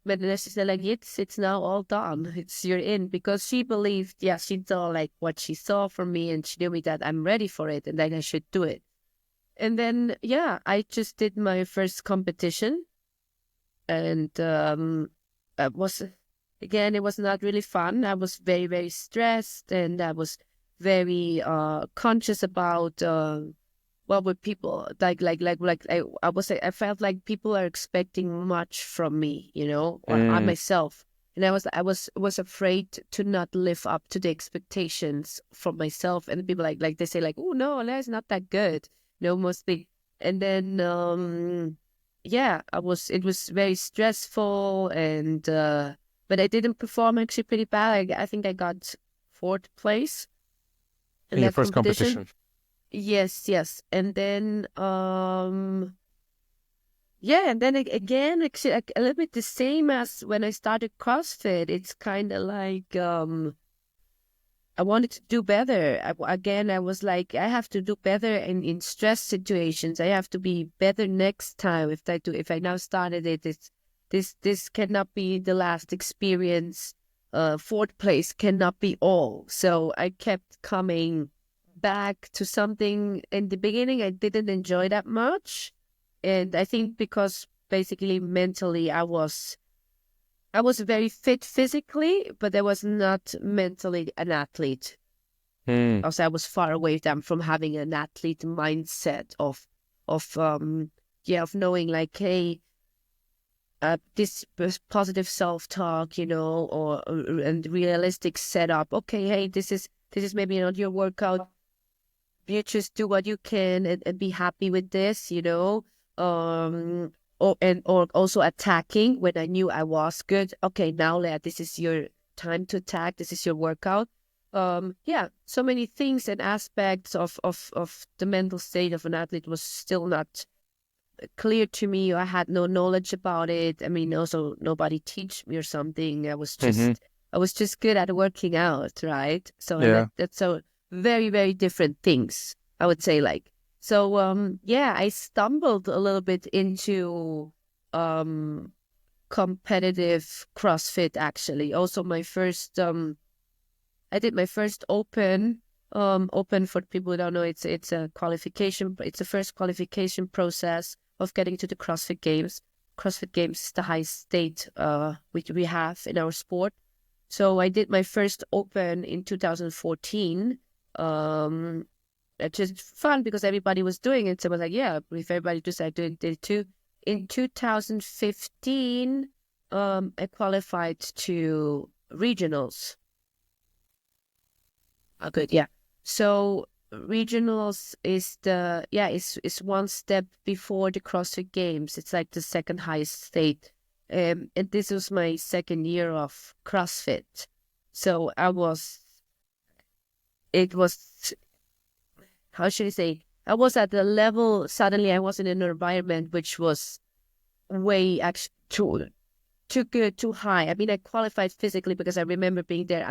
B: But then she said like it's now all done. You're in because she believed. Yeah, she saw like what she saw from me and she knew me that I'm ready for it and that I should do it. And then yeah, I just did my first competition and it was not really fun. I was very, very stressed and I was very conscious about what would people I felt like people are expecting much from me, or I
A: Mm.
B: myself. And I was afraid to not live up to the expectations from myself. And people like they say like, oh no, that's not that good, mostly. And then yeah, it was very stressful and but I didn't perform actually pretty bad. I think I got fourth place in
A: In your
B: that
A: first
B: competition.
A: competition.
B: Yes, yes. And then yeah, and then again actually a little bit the same as when I started CrossFit. It's kind of like I wanted to do better. I was like, I have to do better in stress situations. I have to be better next time. If I now started it, this cannot be the last experience. Fourth place cannot be all. So I kept coming back to something in the beginning I didn't enjoy that much. And I think because basically mentally I was I was very fit physically, but I was not mentally an athlete. Also, I was far away from having an athlete mindset of knowing like, hey, this positive self-talk, and realistic setup. Okay, hey, this is maybe not your workout. You just do what you can and be happy with this, or also attacking when I knew I was good. Okay, now Lea, this is your time to attack. This is your workout. So many things and aspects of the mental state of an athlete was still not clear to me. I had no knowledge about it. I mean, also nobody teach me or something. I was just good at working out, right? So and that's so very, very different things, I would say. Like, so I stumbled a little bit into competitive CrossFit, actually. Also my first I did my first open. Open, for people who don't know, it's a qualification. It's the first qualification process of getting to the CrossFit Games. CrossFit Games is the highest state which we have in our sport. So I did my first open in 2014. It's just fun because everybody was doing it. So I was like, yeah, if everybody does, I did it too. In 2015, I qualified to regionals. Oh, good, yeah. So regionals is is one step before the CrossFit Games. It's like the second highest state. And this was my second year of CrossFit. So how should I say? I was at the level, suddenly I was in an environment which was way actually too good, too high. I mean, I qualified physically because I remember being there.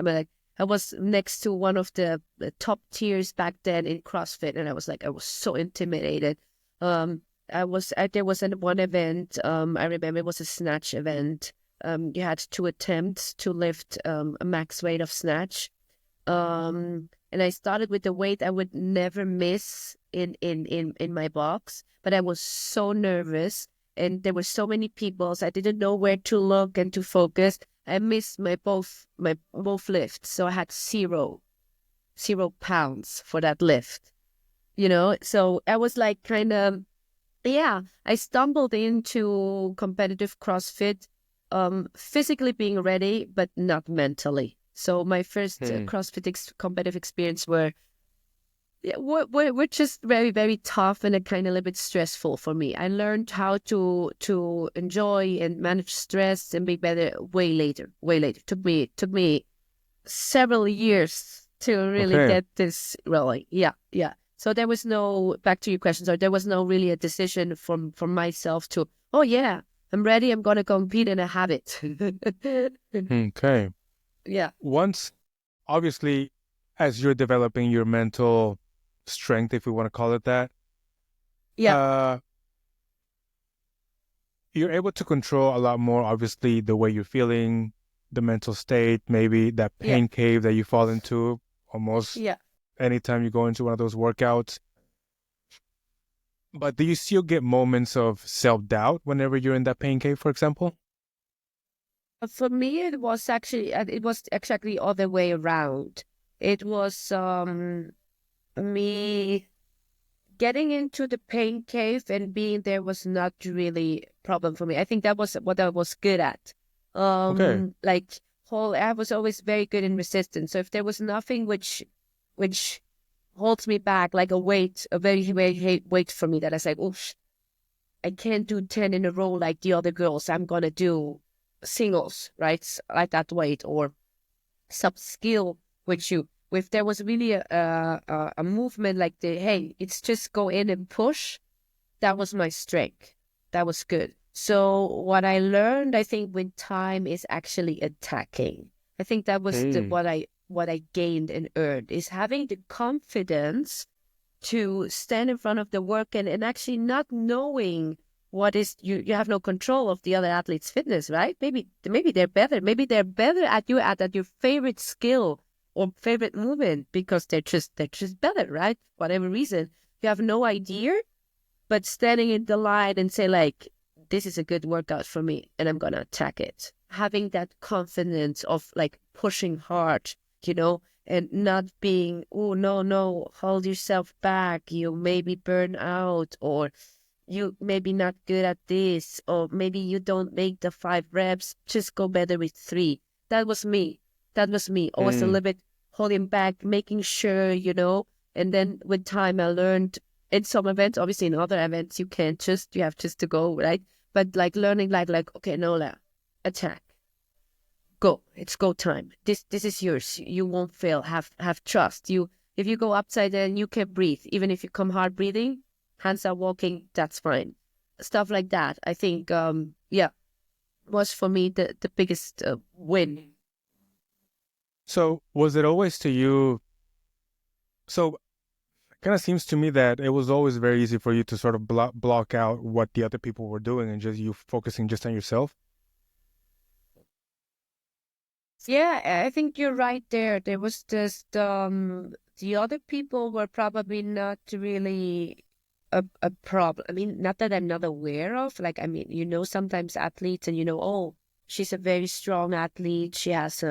B: I was next to one of the top tiers back then in CrossFit, and I was so intimidated. There was one event. I remember it was a snatch event. You had 2 attempts to lift a max weight of snatch. And I started with the weight I would never miss in my box, but I was so nervous, and there were so many people, so I didn't know where to look and to focus. I missed my both lifts, so I had 0 pounds for that lift. So I was like I stumbled into competitive CrossFit, physically being ready, but not mentally. So my first CrossFit competitive experience were just very, very tough and a kind of a little bit stressful for me. I learned how to enjoy and manage stress and be better way later. Took me several years to really get this rolling. Yeah. So there was back to your question, so there was no really a decision from myself to, oh yeah, I'm ready, I'm going to compete, and I have it.
A: Okay.
B: Yeah.
A: Once, obviously, as you're developing your mental strength, if we want to call it that, you're able to control a lot more, obviously, the way you're feeling, the mental state, maybe that pain cave that you fall into almost anytime you go into one of those workouts. But do you still get moments of self-doubt whenever you're in that pain cave, for example?
B: For me, it was actually the other way around. It was me getting into the pain cave and being there was not really a problem for me. I think that was what I was good at. I was always very good in resistance. So if there was nothing which holds me back, like a very heavy weight for me, that I said, oof, I can't do 10 in a row like the other girls. I'm gonna do singles, right? Like that weight, or some skill if there was really a movement like it's just go in and push, that was my strength. That was good. So what I learned, I think, with time is actually attacking. I think that was what I gained and earned, is having the confidence to stand in front of the work and actually not knowing what is you have no control of the other athlete's fitness, right? Maybe they're better. Maybe they're better at your favorite skill or favorite movement because they're just better, right? Whatever reason. You have no idea, but standing in the line and say, like, this is a good workout for me and I'm gonna attack it. having that confidence of like pushing hard, you know, and not being, oh, no, hold yourself back. You maybe burn out, or you maybe not good at this, or maybe you don't make the 5 reps, just go better with 3. That was me. That was me. Always a
A: Mm.
B: little bit holding back, making sure, you know, and then with time I learned in some events, obviously in other events, you have just to go, right? But like learning like, okay, Nola, attack. Go. It's go time. This is yours. You won't fail. Have trust. If you go upside down, you can breathe. Even if you come hard breathing, hands are walking, that's fine. Stuff like that. I think yeah, was for me the biggest win.
A: So was it always to you? So kind of seems to me that it was always very easy for you to sort of block out what the other people were doing and just you focusing just on yourself.
B: Yeah, I think you're right there. There was just the other people were probably not really a problem. I mean, not that I'm not aware of. Like, I mean, you know, sometimes athletes and you know, oh, she's a very strong athlete. She has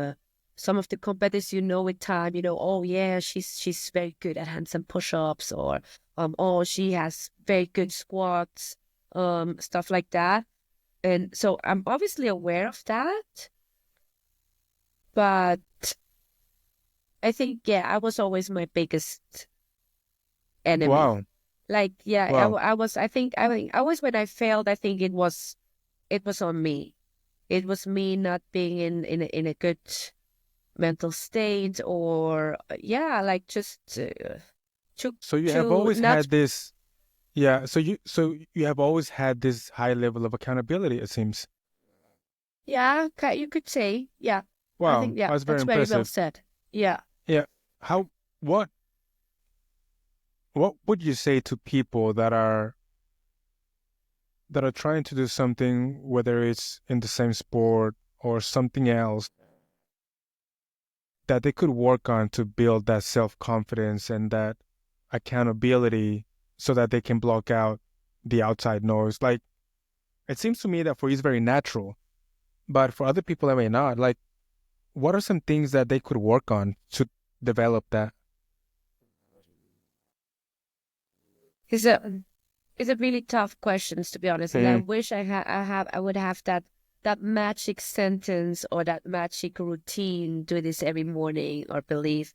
B: some of the competitors, you know, with time, you know, oh yeah, she's very good at handstand push-ups, or oh, she has very good squats, stuff like that. And so I'm obviously aware of that. But I think, yeah, I was always my biggest enemy.
A: Wow.
B: Like, yeah,
A: Wow.
B: I think always when I failed, I think it was on me. It was me not being in a good mental state, or yeah, like just
A: So you have
B: to
A: always
B: not,
A: had this, yeah. So you have always had this high level of accountability, it seems.
B: yeah, you could say, yeah. I
A: Wow,
B: think, yeah,
A: that's very
B: that's very well
A: impressive.
B: said. Yeah.
A: Yeah. How what what would you say to people that are trying to do something, whether it's in the same sport or something else, that they could work on to build that self-confidence and that accountability so that they can block out the outside noise? Like, it seems to me that for you it's very natural, but for other people it may not. Like, what are some things that they could work on to develop that?
B: It's a really tough questions, to be honest, and I
A: Mm.
B: wish I would have that magic sentence or that magic routine, do this every morning or believe.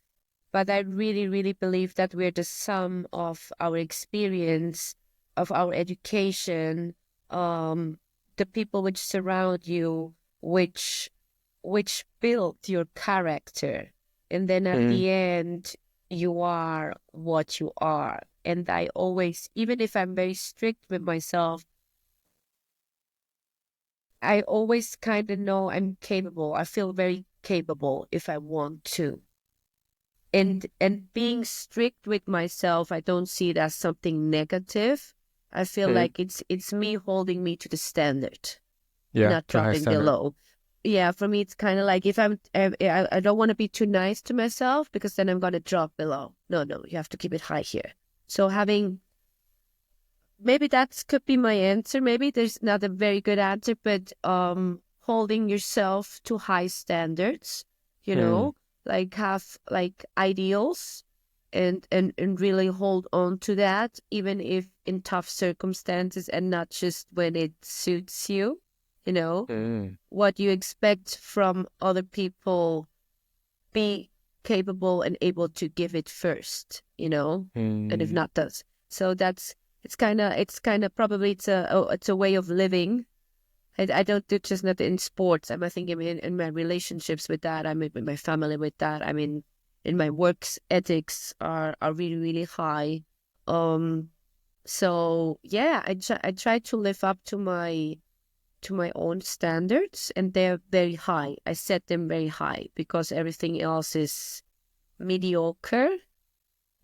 B: But I really, really believe that we're the sum of our experience, of our education, the people which surround you, which build your character. And then at
A: Mm.
B: the end, you are what you are. And I always, even if I'm very strict with myself, I always kind of know I'm capable. I feel very capable if I want to. And being strict with myself, I don't see it as something negative. I feel
A: Mm.
B: like it's me holding me to the standard,
A: Yeah,
B: not
A: the high
B: dropping
A: standard.
B: below. Yeah, for me, it's kind of like if I don't want to be too nice to myself, because then I'm going to drop below. No, you have to keep it high here. So maybe that could be my answer. Maybe there's not a very good answer, but holding yourself to high standards, you
A: Mm.
B: know, like have like ideals, and really hold on to that, even if in tough circumstances and not just when it suits you, you know,
A: Mm.
B: what you expect from other people, be capable and able to give it first, you know, and if
A: Mm.
B: not does. So that's, it's kind of probably it's a way of living. I don't do just not in sports. I think in my relationships with that. I mean, with my family with that. I mean, in my works ethics are really, really high. Um, so yeah, I try to live up to my own standards, and they're very high. I set them very high because everything else is mediocre,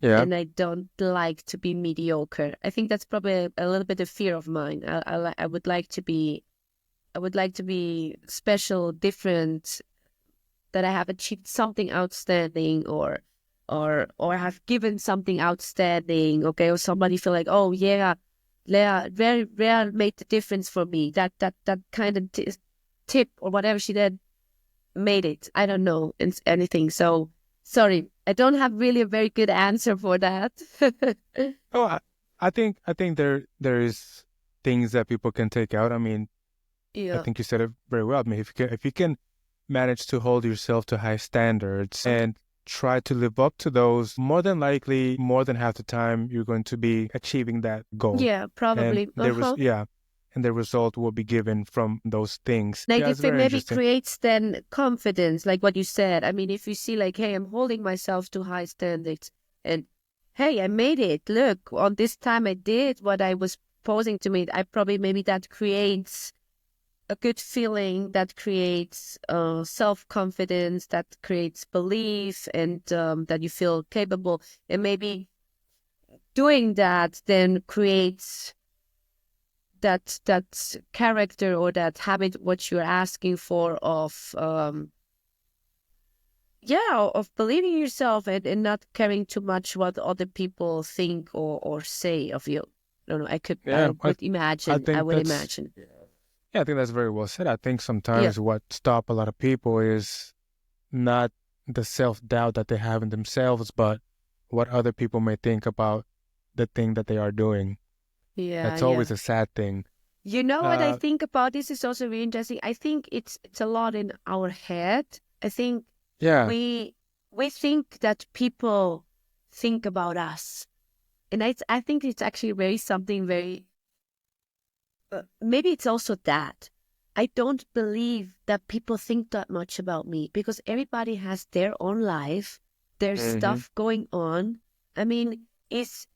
A: Yeah.
B: and I don't like to be mediocre. I think that's probably a little bit of fear of mine. I would like to be, I would like to be special, different, that I have achieved something outstanding, or have given something outstanding. Okay, or somebody feel like, oh yeah, Lea very rare made the difference for me. That kind of tip or whatever she did made it. I don't know anything. So sorry, I don't have really a very good answer for that.
A: Oh, I think there is things that people can take out. I mean, I
B: Yeah.
A: think you said it very well. I mean, if you can manage to hold yourself to high standards and try to live up to those, more than likely, more than half the time, you're going to be achieving that goal.
B: Yeah,
A: And
B: probably.
A: and the result will be given from those things.
B: Like
A: Yeah, it's
B: if it
A: very
B: maybe
A: interesting.
B: creates then confidence, like what you said. I mean, if you see like, hey, I'm holding myself to high standards and hey, I made it. Look, on this time I did what I was posing to me. I probably maybe that creates a good feeling, that creates self-confidence, that creates belief, and that you feel capable. And maybe doing that then creates that character or that habit, what you're asking for of of believing in yourself and not caring too much what other people think or say of you. I don't know.
A: Yeah, I
B: I
A: think
B: would
A: that's
B: imagine.
A: yeah, I think that's very well said. I think
B: Yeah.
A: sometimes what stop a lot of people is not the self-doubt that they have in themselves, but what other people may think about the thing that they are doing.
B: Yeah.
A: That's
B: Yeah.
A: always a sad thing.
B: You know what I
A: Uh,
B: think about this is also really interesting. I think it's a lot in our head. I think
A: yeah.
B: we we think that people think about us. And I think it's actually very something very maybe it's also that I don't believe that people think that much about me because everybody has their own life, there's
A: Hmm.
B: stuff going on. I mean, is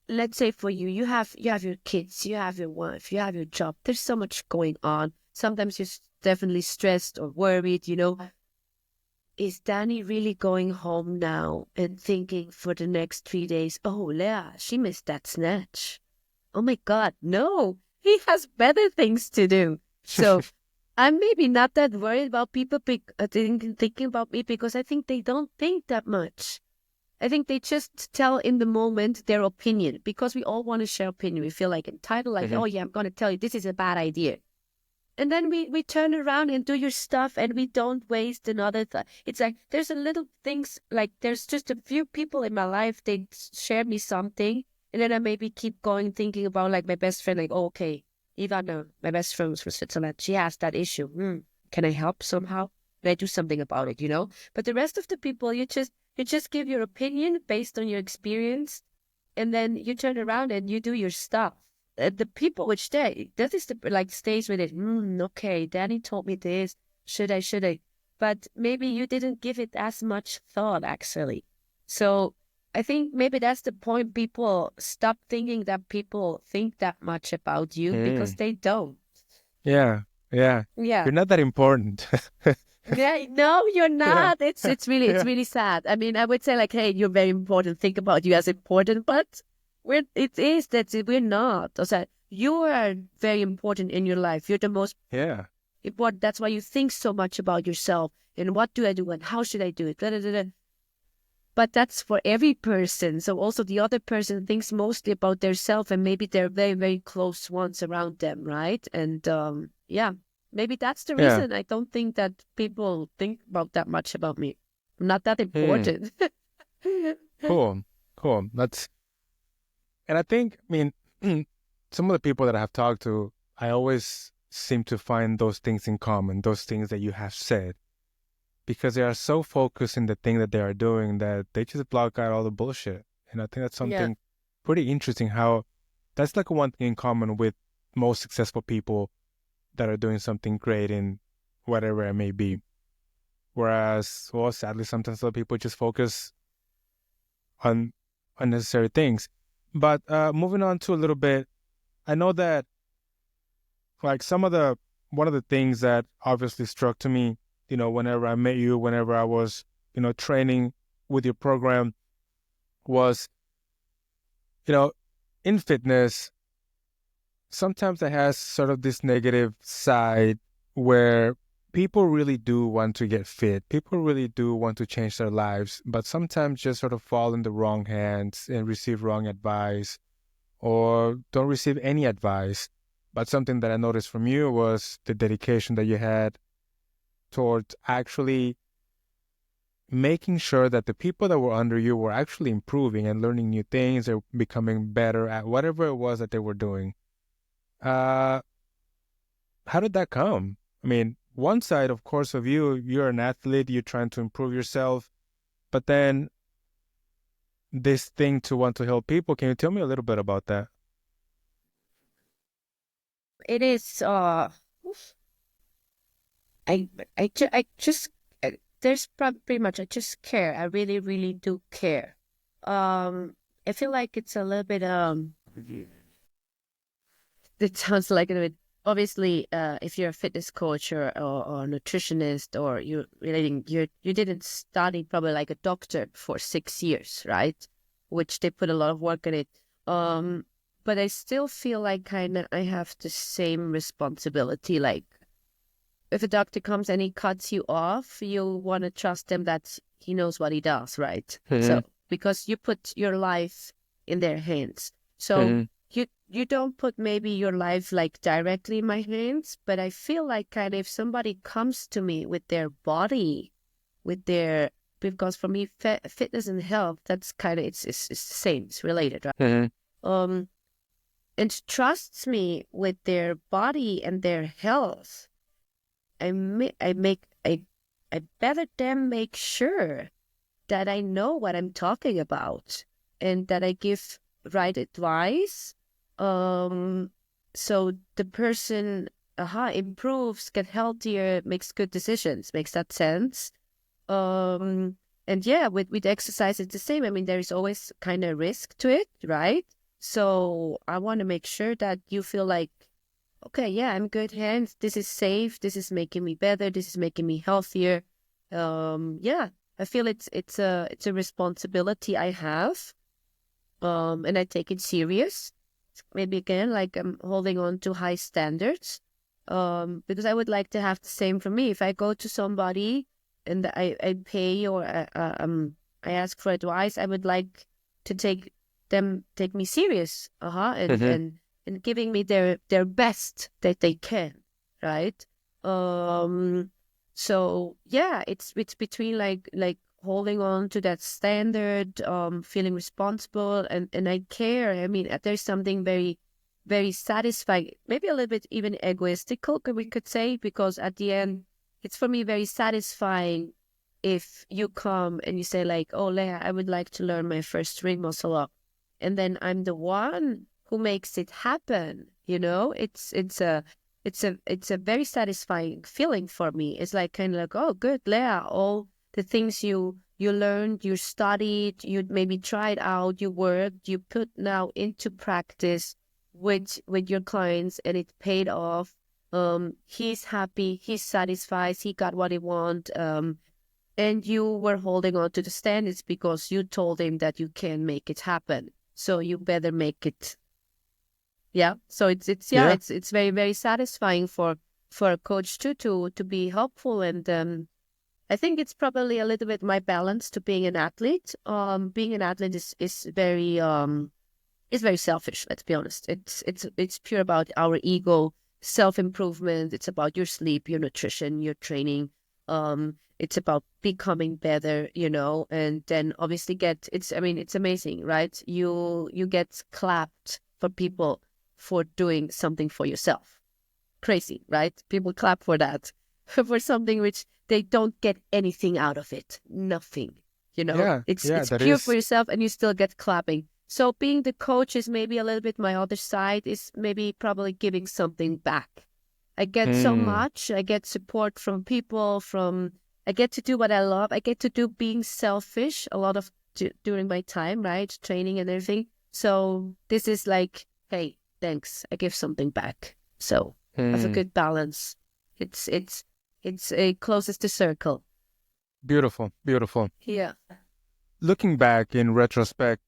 B: let's say for you, you have your kids, you have your wife, you have your job. There's so much going on. Sometimes you're definitely stressed or worried. Is Danny really going home now and thinking for the next 3 days? Oh, Lea, she missed that snatch. Oh my God, no, he has better things to do. So I'm maybe not that worried about people thinking about me because I think they don't think that much. I think they just tell in the moment their opinion because we all want to share opinion. We feel like entitled, like,
A: Hmm.
B: oh yeah, I'm going to tell you this is a bad idea. And then we turn around and do your stuff and we don't waste another it's like there's a little things like there's just a few people in my life they share me something and then I maybe keep going thinking about like my best friend like oh, okay Ivana, my best friend was from Switzerland, she has that issue. Can I help somehow? Can I do something about it? But the rest of the people you just give your opinion based on your experience and then you turn around and you do your stuff. The people which stay, that is the like stays with it. Okay, Danny told me this. Should I? But maybe you didn't give it as much thought actually. So I think maybe that's the point. People stop thinking that people think that much about you because
A: Mm.
B: they don't.
A: Yeah. Yeah.
B: Yeah.
A: You're not that important.
B: Yeah, no, you're
A: Yeah.
B: not. It's
A: Yeah.
B: really sad. I mean, I would say like, hey, you're very important. Think about you as important, but we're not. O sea, you are very important in your life. You're the most
A: Yeah.
B: important. That's why you think so much about yourself and what do I do and how should I do it. Da, da, da, da. But that's for every person. So also the other person thinks mostly about their self and maybe they're very, very close ones around them, right? And yeah, maybe that's the
A: Yeah.
B: reason I don't think that people think about that much about me. I'm not that
A: Mm.
B: important.
A: Cool. Cool. And I think, I mean, some of the people that I have talked to, I always seem to find those things in common, those things that you have said, because they are so focused in the thing that they are doing that they just block out all the bullshit. And I think that's
B: Yeah.
A: something pretty interesting how that's like one thing in common with most successful people that are doing something great in whatever it may be. Whereas, well, sadly, sometimes other people just focus on unnecessary things. But moving on to a little bit, I know that like one of the things that obviously struck to me, whenever I met you, whenever I was, training with your program was, you know, in fitness, sometimes it has sort of this negative side where people really do want to get fit. People really do want to change their lives, but sometimes just sort of fall in the wrong hands and receive wrong advice or don't receive any advice. But something that I noticed from you was the dedication that you had towards actually making sure that the people that were under you were actually improving and learning new things or becoming better at whatever it was that they were doing. Uh, how did that come? I mean, one side, of course, of you, you're an athlete, you're trying to improve yourself, but then this thing to want to help people. Can you tell me a little bit about that?
B: It is I just there's pretty much I just care. I really, really do care. I feel like it's a little bit it sounds like a bit obviously if you're a fitness coach or nutritionist or you relating you didn't study probably like a doctor for 6 years, right? Which they put a lot of work in it. But I still feel like kind of I have the same responsibility. Like if a doctor comes and he cuts you off, you want to trust him that he knows what he does, right? So because you put your life in their hands. So you don't put maybe your life like directly in my hands, but I feel like kind of if somebody comes to me with their body, with their because for me fitness and health, that's kind of it's the same, it's related, right? And trusts me with their body and their health. I better them make sure that I know what I'm talking about and that I give right advice. So the person improves, get healthier, makes good decisions. Makes that sense? And yeah, with exercise, it's the same. I mean, there is always kind of risk to it, right? So I want to make sure that you feel like, okay, yeah, I'm good hands. This is safe. This is making me better. This is making me healthier. Yeah, I feel it's a responsibility I have. And I take it serious. Maybe again, like I'm holding on to high standards. Because I would like to have the same for me. If I go to somebody and I pay or I ask for advice, I would like to take me serious. And giving me their best that they can, right? So yeah, it's between like holding on to that standard, feeling responsible, and I care. I mean, there's something very, very satisfying, maybe a little bit even egoistical, we could say, because at the end, it's for me very satisfying if you come and you say like, oh, Lea, I would like to learn my first ring muscle up. And then I'm the one who makes it happen. You know, it's a very satisfying feeling for me. It's like kind of like, oh, good, Lea, all the things you learned, you studied, you maybe tried out, you worked, you put now into practice with your clients, and it paid off. He's happy, he's satisfied, he got what he want. And you were holding on to the standards because you told him that you can make it happen. So you better make it. Yeah. So it's very, very satisfying for a coach too to be helpful. And I think it's probably a little bit my balance to being an athlete. Being an athlete is very it's very selfish, let's be honest. It's pure about our ego, self-improvement. It's about your sleep, your nutrition, your training. It's about becoming better, and then obviously it's amazing, right? You get clapped for people for doing something for yourself. Crazy, right? People clap for that, for something which they don't get anything out of it. Nothing, it's
A: That
B: pure for
A: is.
B: yourself and you still get clapping. So being the coach is maybe a little bit my other side, is maybe probably giving something back. I get so much. I get support from people, I get to do what I love. I get to do being selfish a lot of during my time, right? Training and everything. So this is like, hey, thanks. I give something back. So have a good balance. It's a closest to circle.
A: Beautiful, beautiful.
B: Yeah.
A: Looking back in retrospect,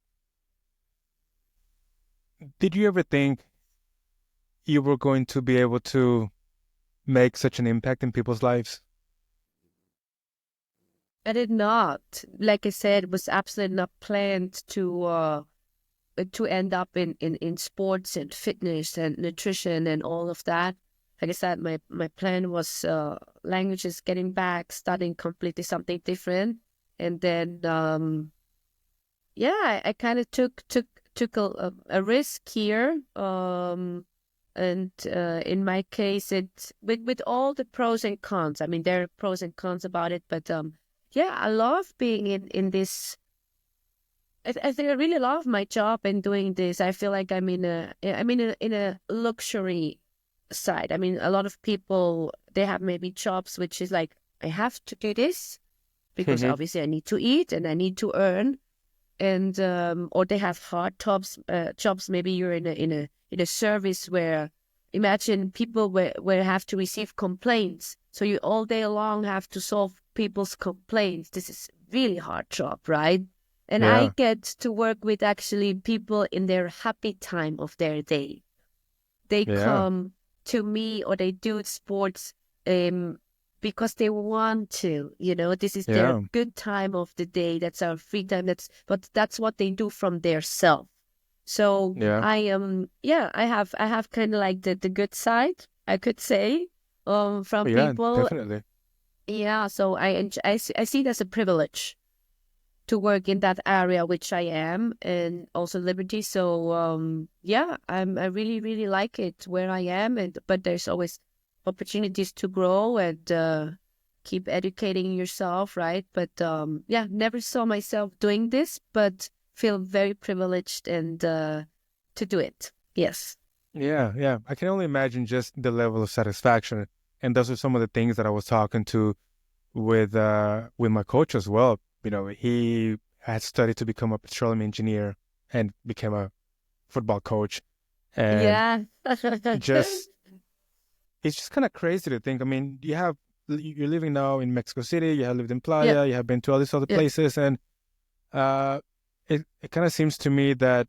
A: did you ever think you were going to be able to make such an impact in people's lives?
B: I did not. Like I said, it was absolutely not planned to to end up in sports and fitness and nutrition and all of that. Like I said, my plan was languages, getting back, studying completely something different, and then I kind of took a risk here. And in my case, it with all the pros and cons. I mean, there are pros and cons about it, but I love being in this. I think I really love my job and doing this. I feel like I'm in a luxury side. I mean, a lot of people, they have maybe jobs which is like, I have to do this because
A: Hmm.
B: obviously I need to eat and I need to earn, and or they have hard jobs. Maybe you're in a service where, imagine people where have to receive complaints, so you all day long have to solve people's complaints. This is really hard job, right? And I
A: Yeah.
B: get to work with actually people in their happy time of their day. They
A: Yeah.
B: come to me or they do sports because they want to, this is their
A: Yeah.
B: good time of the day. That's our free time. That's what they do from their self. So
A: Yeah.
B: I have kind of like the good side, I could say, from
A: Yeah.
B: people.
A: Definitely.
B: Yeah. So I see it as a privilege to work in that area, which I am, and also liberty. So I really really like it where I am, but there's always opportunities to grow and keep educating yourself, right? But never saw myself doing this, but feel very privileged and to do it. Yes.
A: Yeah. Yeah. I can only imagine just the level of satisfaction. And those are some of the things that I was talking to with my coach as well. He had studied to become a petroleum engineer and became a football coach. And
B: Yeah.
A: just it's just kind of crazy to think. I mean, you're living now in Mexico City. You have lived in
B: Yeah.
A: Playa. You have been to all these other
B: Yeah.
A: places, and uh, it kind of seems to me that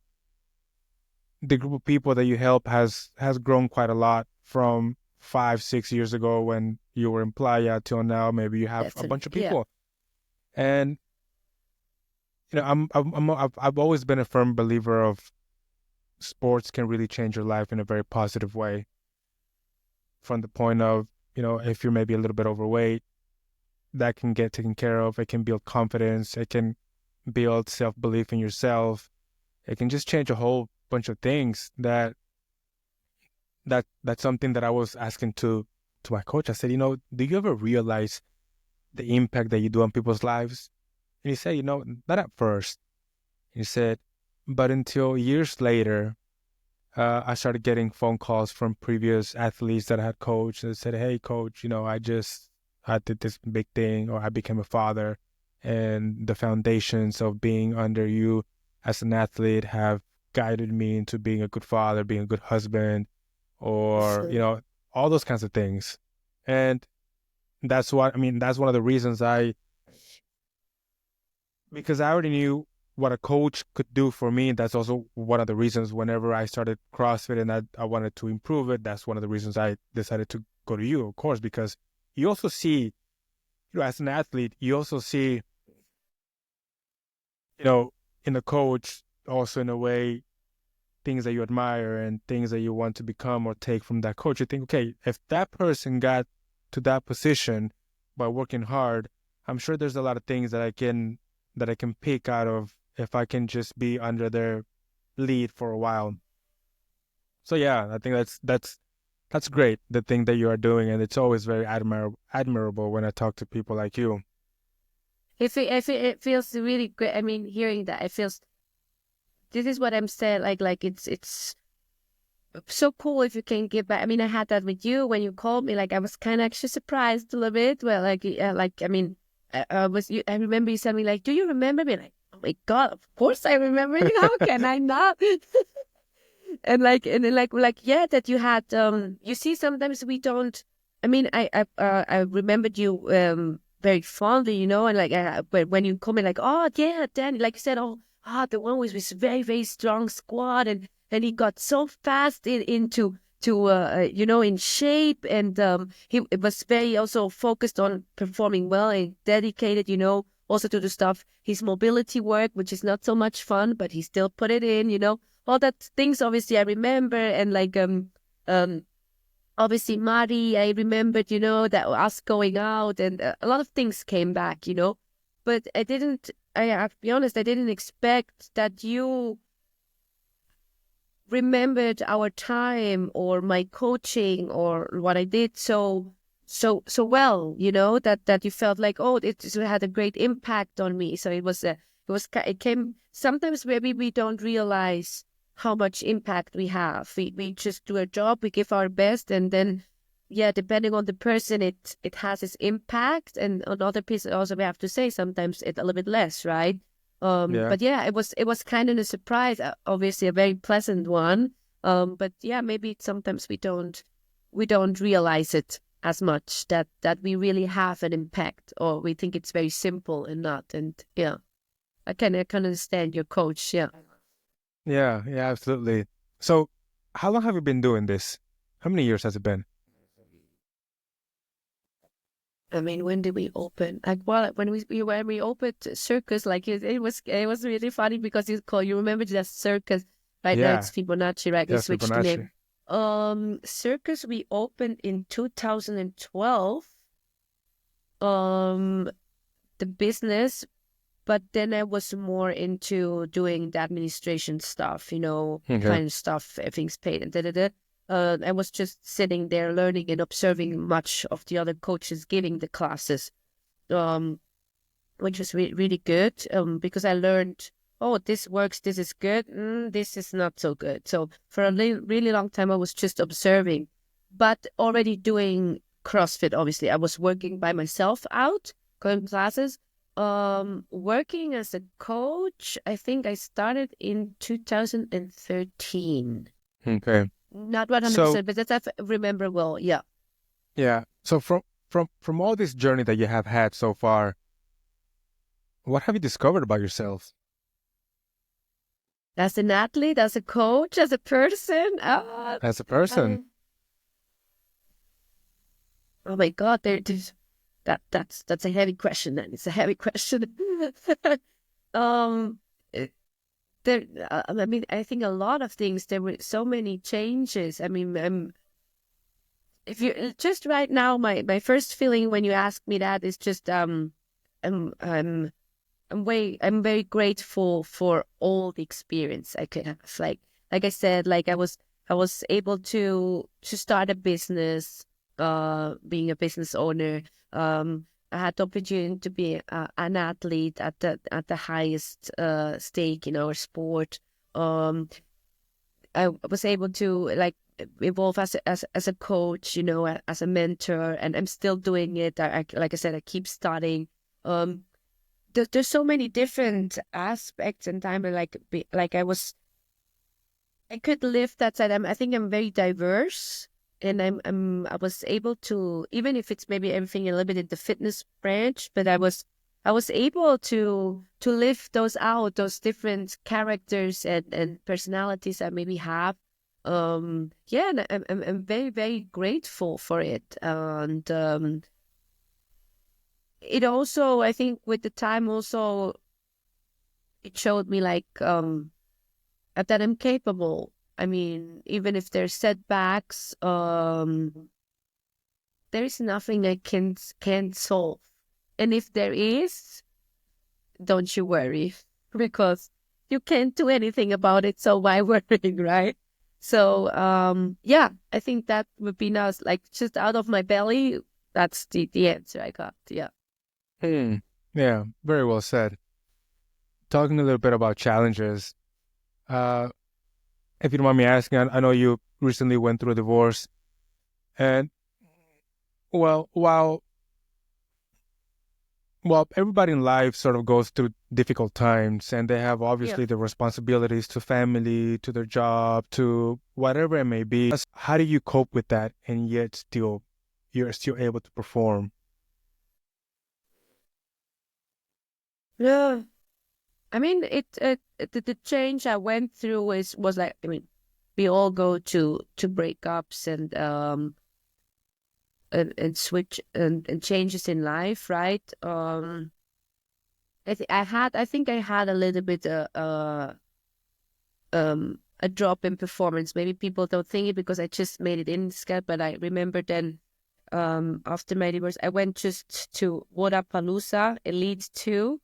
A: the group of people that you help has grown quite a lot from 5, 6 years ago when you were in Playa till now. Maybe you have a bunch
B: Definitely.
A: of
B: Yeah.
A: people, and I've always been a firm believer of sports can really change your life in a very positive way. From the point of, if you're maybe a little bit overweight, that can get taken care of. It can build confidence. It can build self-belief in yourself. It can just change a whole bunch of things. That's something that I was asking to my coach. I said, do you ever realize the impact that you do on people's lives? And he said, not at first. He said, but until years later, I started getting phone calls from previous athletes that I had coached that said, hey, coach, I did this big thing, or I became a father, and the foundations of being under you as an athlete have guided me into being a good father, being a good husband, or, all those kinds of things. And that's one of the reasons because I already knew what a coach could do for me. That's also one of the reasons whenever I started CrossFit and I wanted to improve it, that's one of the reasons I decided to go to you, of course, because you also see, as an athlete, you also see, in a coach, also in a way, things that you admire and things that you want to become or take from that coach. You think, okay, if that person got to that position by working hard, I'm sure there's a lot of things that I can pick out of if I can just be under their lead for a while. So yeah, I think that's great, the thing that you are doing, and it's always very admirable when I talk to people like you.
B: It feels really great. I mean, hearing that, it feels, this is what I'm saying. Like it's so cool if you can give back. I mean, I had that with you when you called me. Like, I was kind of actually surprised a little bit. Well, I mean, I remember you said me like, "Do you remember me?" Like, oh my God, of course I remember you. How can I not? And then yeah, that you had. You see, sometimes we don't. I mean, I remembered you very fondly, and like when you come in, like, oh yeah, Danny, like you said, the one with this very very strong squad, and he got so fast into in shape, and he was very also focused on performing well and dedicated, also to do stuff, his mobility work, which is not so much fun, but he still put it in, all that things obviously I remember. And like obviously Mari, I remembered, that us going out, and a lot of things came back, but I have to be honest, I didn't expect that you remembered our time or my coaching or what I did so well, that you felt like, oh, it had a great impact on me. So it came. Sometimes maybe we don't realize how much impact we have. We just do a job, we give our best, and then depending on the person, it has its impact, and on other pieces also we have to say sometimes it's a little bit less, right?
A: Yeah.
B: But yeah, it was kind of a surprise, obviously a very pleasant one. But yeah, maybe sometimes we don't realize it as much, that we really have an impact, or we think it's very simple and not. And yeah, I can understand your coach. Yeah.
A: Yeah, yeah, absolutely. So, how long have you been doing this? How many years has it been?
B: I mean, when did we open? Like, well, when we opened Circus, like it was really funny because you remember that Circus. Right now
A: Yeah,
B: it's Fibonacci, right? We
A: yes,
B: switched the
A: Fibonacci.
B: name. Circus we opened in 2012. Um, the business, but then I was more into doing the administration stuff,
A: Okay.
B: kind of stuff, everything's paid and da. I was just sitting there learning and observing much of the other coaches giving the classes, um, which was really good, because I learned, oh, this works, this is good, this is not so good. So for a really long time, I was just observing, but already doing CrossFit. Obviously, I was working by myself out, going classes. Working as a coach, I think I started in 2013.
A: Okay.
B: Not
A: So,
B: 100%, but that's I remember well. Yeah.
A: yeah. So from all this journey that you have had so far, what have you discovered about yourself
B: As an athlete, as a coach, as a person,
A: as a person?
B: um, oh my God, there's that's a heavy question. Then it's a heavy question. um, eh, I mean, I think a lot of things. There were so many changes. I mean, if you just right now, my first feeling when you ask me that is just I'm I'm I'm very grateful for all the experience I could have. Like I said, like I was able to start a business, being a business owner. I had the opportunity to be an athlete at the highest stake in our sport. Um, I was able to like evolve as a coach, as a mentor, and I'm still doing it. Like I said, I keep studying. Um, there's so many different aspects and time, like I could live that side. I think I'm very diverse, and I was able to, even if it's maybe everything a little bit in the fitness branch, but I was able to live those out, those different characters and personalities I maybe have. Yeah, and I'm very, very grateful for it. And it also, I think with the time also, it showed me like that I'm capable. I mean, even if there's setbacks, there is nothing I can't solve. And if there is, don't you worry, because you can't do anything about it. So why worrying, right? So yeah, I think that would be nice. Like just out of my belly, that's the answer I got. Yeah.
A: Hmm. Yeah, very well said. Talking a little bit about challenges. Uh, if you don't mind me asking, I know you recently went through a divorce, and well, while everybody in life sort of goes through difficult times, and they have
B: Yeah.
A: obviously the responsibilities to family, to their job, to whatever it may be, how do you cope with that, and yet you're still able to perform?
B: Yeah. I mean, the change I went through was like, I mean, we all go to breakups and switch and changes in life, right? I think I had a little bit a drop in performance. Maybe people don't think it because I just made it in Skype, but I remember then after my divorce, I went just to Wodapalooza Elite 2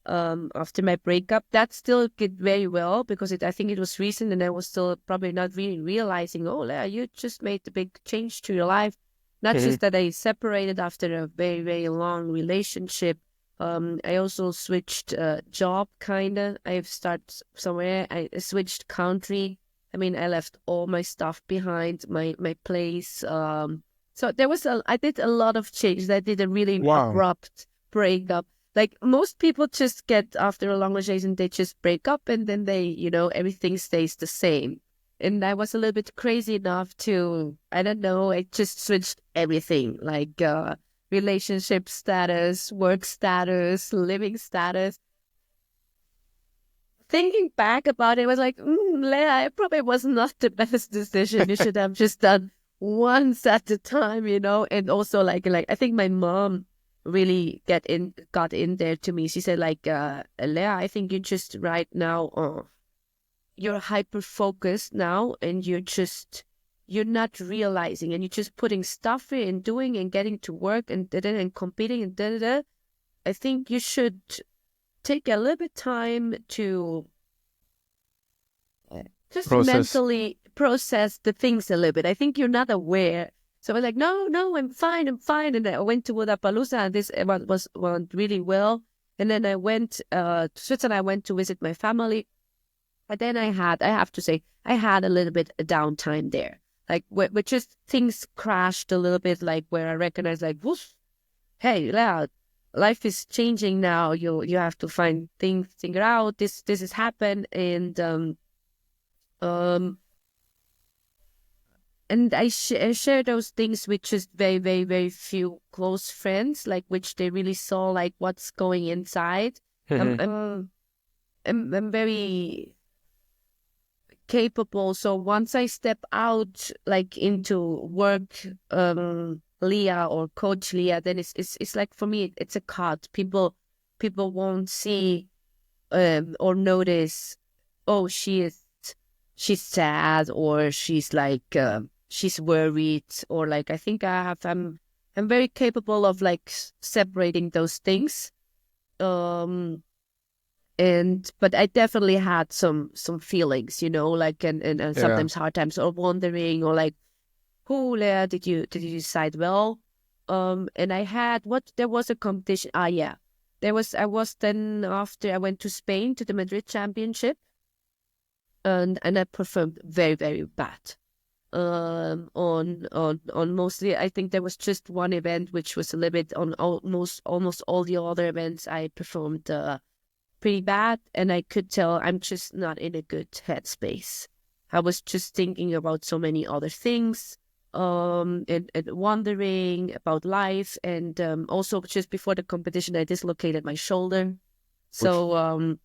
B: after my breakup. That still did very well because I think it was recent and I was still probably not really realizing, oh, Lea, you just made the big change to your life. Not just that I separated after a very, very long relationship. I also switched job, kind of. I've started somewhere. I switched country. I mean, I left all my stuff behind, my place. So I did a lot of changes. I did a really
A: Wow.
B: abrupt breakup. Like most people just get, after a long relationship, they just break up and then everything stays the same. And I was a little bit crazy enough to, I don't know, I just switched everything, like relationship status, work status, living status. Thinking back about it, I was like, Lea, it probably was not the best decision. You should have just done once at a time, And also, like I think my mom really got in there to me. She said, like, Lea, I think you just right now, you're hyper focused now, and you're not realizing, and you're just putting stuff in, doing and getting to work and competing and da. I think you should take a little bit time to just
A: Process.
B: mentally process the things a little bit. I think you're not aware. So I was like, no, I'm fine. And I went to Wodapalooza, and this went really well. And then I went to Switzerland. I went to visit my family. But then I have to say, I had a little bit of downtime there. Like, where just things crashed a little bit, like where I recognized, like, whoosh, hey, Lea, life is changing now. You have to figure out this has happened, um, and I share those things with just very, very, very few close friends, like which they really saw, like what's going inside. I'm very capable. So once I step out, like into work, Lea or Coach Lea, then it's like, for me, it's a cut. People won't see or notice, oh, she's sad, or she's like she's worried, or like, I think I'm very capable of like separating those things. But I definitely had some feelings, like and
A: Yeah.
B: sometimes hard times, or wondering, or like, who, Lea, did you decide well? And there was a competition. Yeah, I was then, after I went to Spain to the Madrid Championship, and I performed very, very bad. On mostly, I think there was just one event which was a little bit. On almost all the other events I performed pretty bad, and I could tell I'm just not in a good headspace. I was just thinking about so many other things, and wondering about life, and also just before the competition, I dislocated my shoulder.
A: Which,
B: So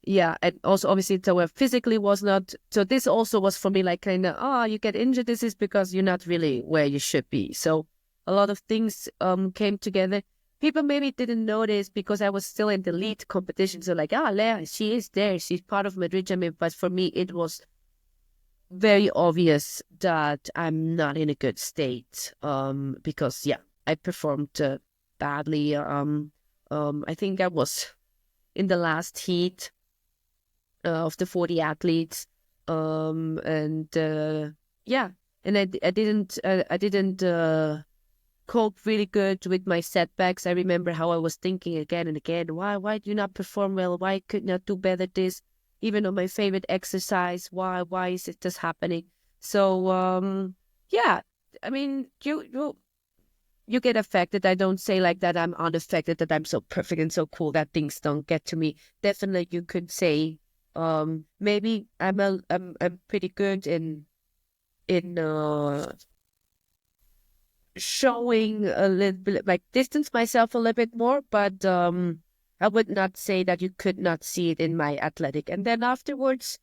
B: yeah, and also obviously, so I physically was not. So this also was for me like, kind of, you get injured. This is because you're not really where you should be. So a lot of things came together. People maybe didn't notice because I was still in the lead competition. So like, Lea, she is there. She's part of Madrid. I mean, but for me, it was very obvious that I'm not in a good state. Because yeah, I performed badly. I think I was in the last heat of the 40 athletes. And yeah, and I didn't cope really good with my setbacks. I remember how I was thinking again and again, why do you not perform well? Why could not do better this? Even on my favorite exercise, why is it just happening? So yeah, I mean, you get affected. I don't say like that I'm unaffected, that I'm so perfect and so cool that things don't get to me. Definitely you could say maybe I'm pretty good in showing a little bit, like distance myself a little bit more, but I would not say that you could not see it in my athletic. And then afterwards,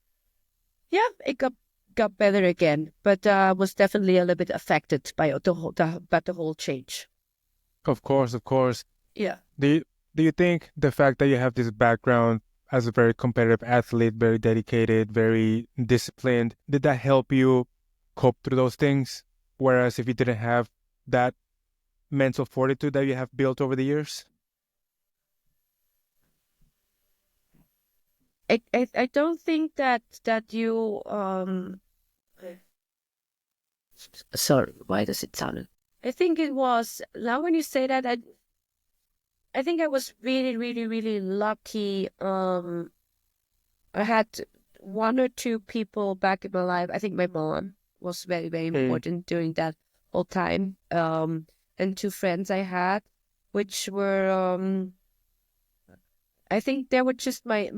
B: yeah, it got better again, but was definitely a little bit affected by the whole change.
A: of course.
B: Yeah.
A: Do do you think the fact that you have this background as a very competitive athlete, very dedicated, very disciplined, did that help you cope through those things? Whereas if you didn't have that mental fortitude that you have built over the years?
B: I don't think that you sorry, why does it sound? I think it was now when you say that I think I was really, really, really lucky. I had one or two people back in my life. I think my mom was very, very
A: Mm.
B: important during that whole time. And two friends I had, which were I think they were just my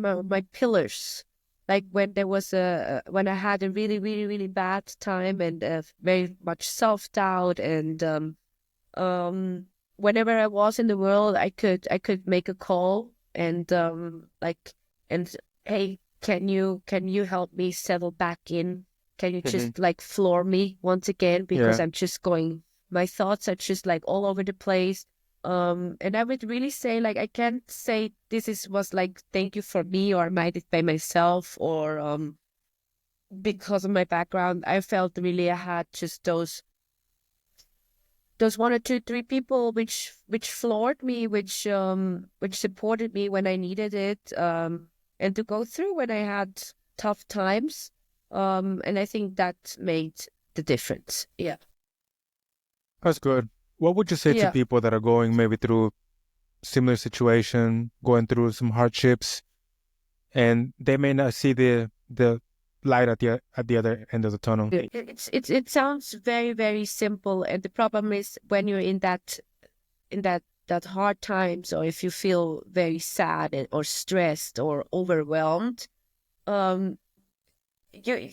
B: pillars. Like when there was when I had a really, really, really bad time and very much self-doubt and whenever I was in the world, I could make a call and and hey, can you help me settle back in? Can you
A: Hmm.
B: just like floor me once again because
A: Yeah.
B: I'm just going. My thoughts are just like all over the place. And I would really say like I can't say was like thank you for me or I made it by myself or because of my background. I felt really I had just those one or two, three people which floored me, which supported me when I needed it, and to go through when I had tough times. And I think that made the difference. Yeah.
A: That's good. What would you say to
B: Yeah.
A: people that are going maybe through similar situation, going through some hardships, and they may not see the light at the other end of the tunnel?
B: It sounds very, very simple. And the problem is when you're in that hard times or if you feel very sad or stressed or overwhelmed, um, you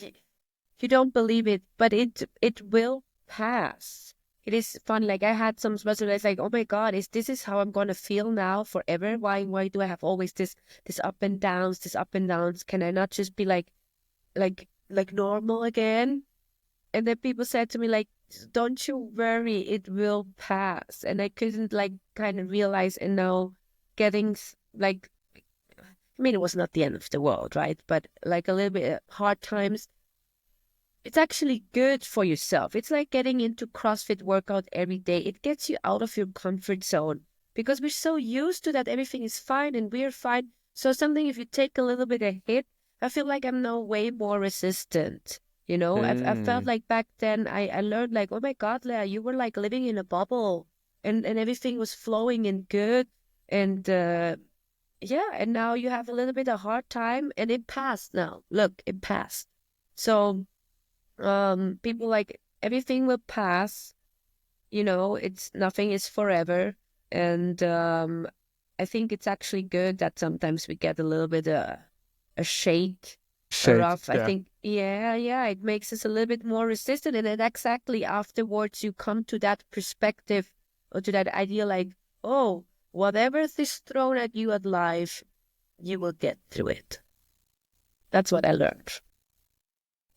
B: you don't believe it, but it will pass. It is fun. Like I had some special days like, oh my God, is how I'm gonna feel now forever? Why do I have always this up and downs, this up and downs? Can I not just be like normal again? And then people said to me like, don't you worry, it will pass. And I couldn't like kind of realize and now getting like I mean it was not the end of the world, right? But like a little bit hard times it's actually good for yourself. It's like getting into CrossFit workout every day. It gets you out of your comfort zone because we're so used to that everything is fine and we're fine. So something if you take a little bit of hit, I feel like I'm now way more resistant. I felt
A: Mm.
B: like back then I learned like, oh my God, Lea, you were like living in a bubble and everything was flowing and good. And yeah, and now you have a little bit of hard time and it passed now. Look, it passed. So people like everything will pass, it's nothing is forever. And I think it's actually good that sometimes we get a little bit a shake, a
A: Shake.
B: rough. I
A: Yeah.
B: think yeah, it makes us a little bit more resistant, and then exactly afterwards you come to that perspective or to that idea like, oh, whatever is thrown at you at life, you will get through it. That's what I learned.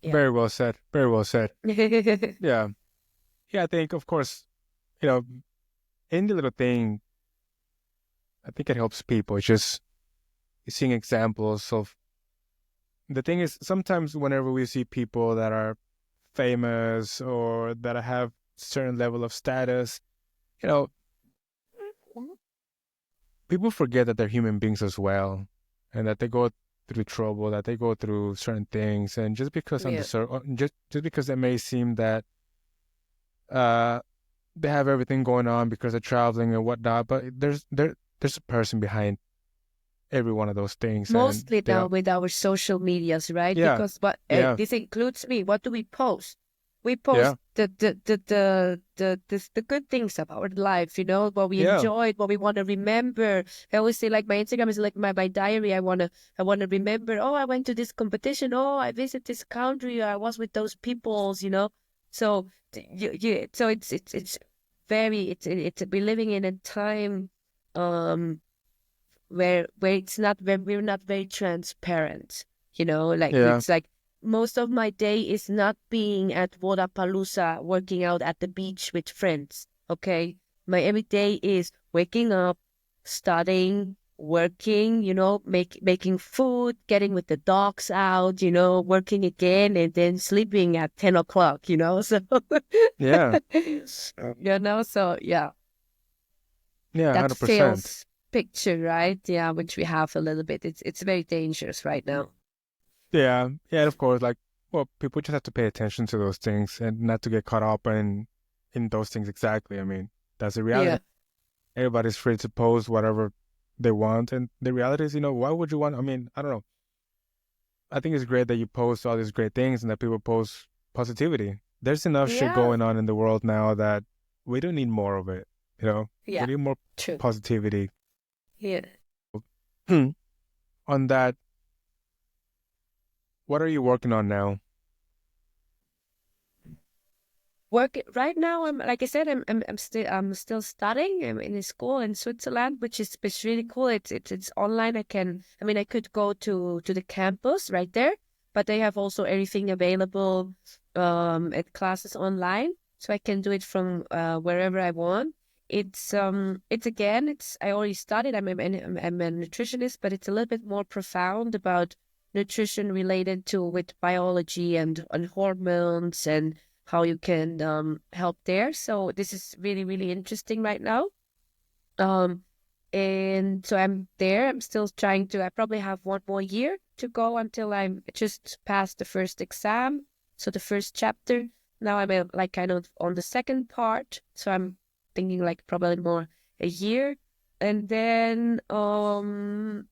B: Yeah.
A: Very well said. Very well said. Yeah. Yeah, I think of course, you know, any little thing, I think it helps people. It's just seeing examples of the thing is sometimes whenever we see people that are famous or that have certain level of status, you know, people forget that they're human beings as well, and that they go through trouble, that they go through certain things, and just because
B: Yeah.
A: just because it may seem that uh they have everything going on because they're traveling and whatnot, but there's a person behind every one of those things, and
B: Mostly now with our social medias, right?
A: yeah,
B: Because what
A: yeah,
B: this includes me. What do we post? We
A: yeah,
B: post the good things of our life, what we
A: yeah,
B: enjoyed, what we want to remember. I always say like my Instagram is like my diary. I wanna remember, oh, I went to this competition, oh, I visited this country, I was with those peoples. So so it's very it's we're living in a time where it's not where we're not very transparent. Like
A: yeah.
B: it's like most of my day is not being at Vodapalooza working out at the beach with friends. Okay, my every day is waking up, studying, working, making food, getting with the dogs out, working again, and then sleeping at 10 o'clock, So,
A: Yeah.
B: so yeah,
A: Yeah,
B: that
A: 100%.
B: fails picture, right? Yeah, which we have a little bit. It's very dangerous right now.
A: Yeah. Yeah, of course, like, well, people just have to pay attention to those things and not to get caught up in those things exactly. I mean, that's the reality.
B: Yeah.
A: Everybody's free to post whatever they want, and the reality is, why would you want? I mean, I don't know. I think it's great that you post all these great things and that people post positivity. There's enough shit
B: Yeah.
A: going on in the world now that we don't need more of it. We
B: Yeah.
A: need more
B: True.
A: positivity.
B: Yeah.
A: On that, what are you working on now?
B: Work right now. I'm like I said. I'm still studying. I'm in a school in Switzerland, which is really cool. It's online. I could go to the campus right there, but they have also everything available at classes online, so I can do it from wherever I want. It's I already studied. I'm a nutritionist, but it's a little bit more profound about nutrition related to with biology and hormones and how you can help there. So this is really, really interesting right now. Um, and so I'm there. I'm still trying to, I probably have one more year to go until I'm just past the first exam. So the first chapter. Now I'm like kind of on the second part. So I'm thinking like probably more a year. And then,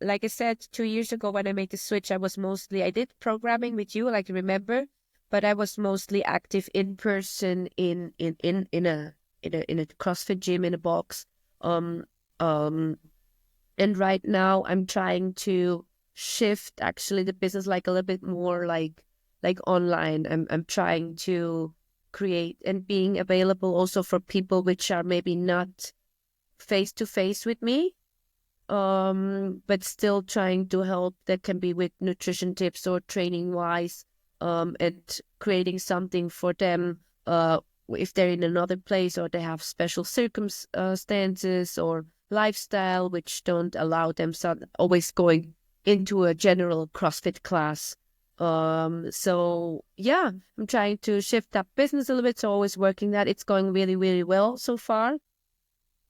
B: like I said, 2 years ago when I made the switch, I did programming with you, like remember, but I was mostly active in person in a CrossFit gym in a box. Um, um, and right now I'm trying to shift actually the business like a little bit more like online. I'm trying to create and being available also for people which are maybe not face to face with me, but still trying to help. That can be with nutrition tips or training wise, and creating something for them if they're in another place or they have special circumstances or lifestyle which don't allow them always going into a general CrossFit class. So yeah, I'm trying to shift that business a little bit. So always working that. It's going really, really well so far.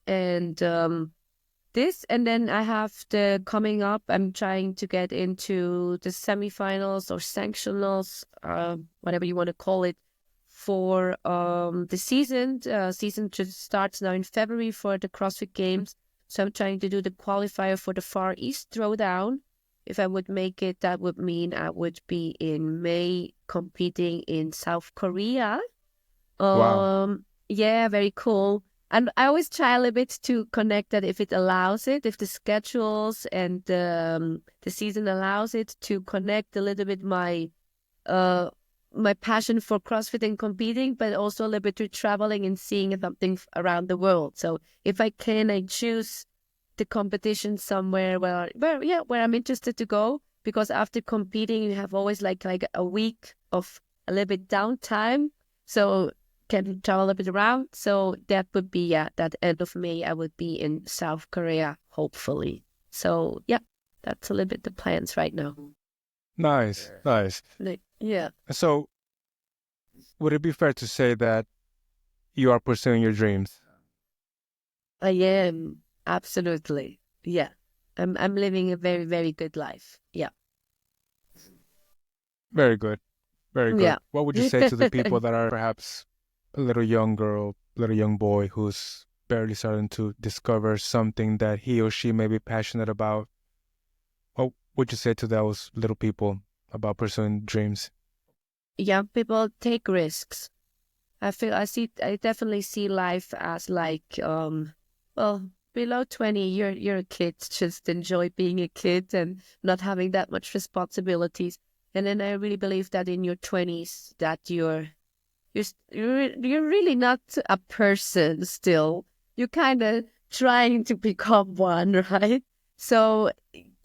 B: And and then I have the coming up. I'm trying to get into the semifinals or sanctionals, whatever you want to call it, for the season. Season just starts now in February for the CrossFit Games. So I'm trying to do the qualifier for the Far East Throwdown. If I would make it, that would mean I would be in May competing in South Korea.
A: Wow.
B: Yeah, very cool. And I always try a little bit to connect that if it allows it, if the schedules and the season allows it, to connect a little bit uh my passion for CrossFit and competing, but also a little bit to traveling and seeing something around the world. So if I can, I choose the competition somewhere where I'm interested to go, because after competing you have always like a week of a little bit downtime. So can travel a bit around. So that would be, that end of May, I would be in South Korea, hopefully. So yeah, that's a little bit the plans right now.
A: Nice. Nice.
B: Yeah,
A: So, would it be fair to say that you are pursuing your dreams?
B: I am. Absolutely. Yeah. I'm living a very, very good life. Yeah.
A: Very good. Very good.
B: Yeah.
A: What would you say to the people that are perhaps a little young girl, little young boy who's barely starting to discover something that he or she may be passionate about? What would you say to those little people about pursuing dreams?
B: Young people take risks. I definitely see life as like, well, below 20, you're a kid. Just enjoy being a kid and not having that much responsibilities. And then I really believe that in your 20s that you're really not a person still. You're kind of trying to become one, right? So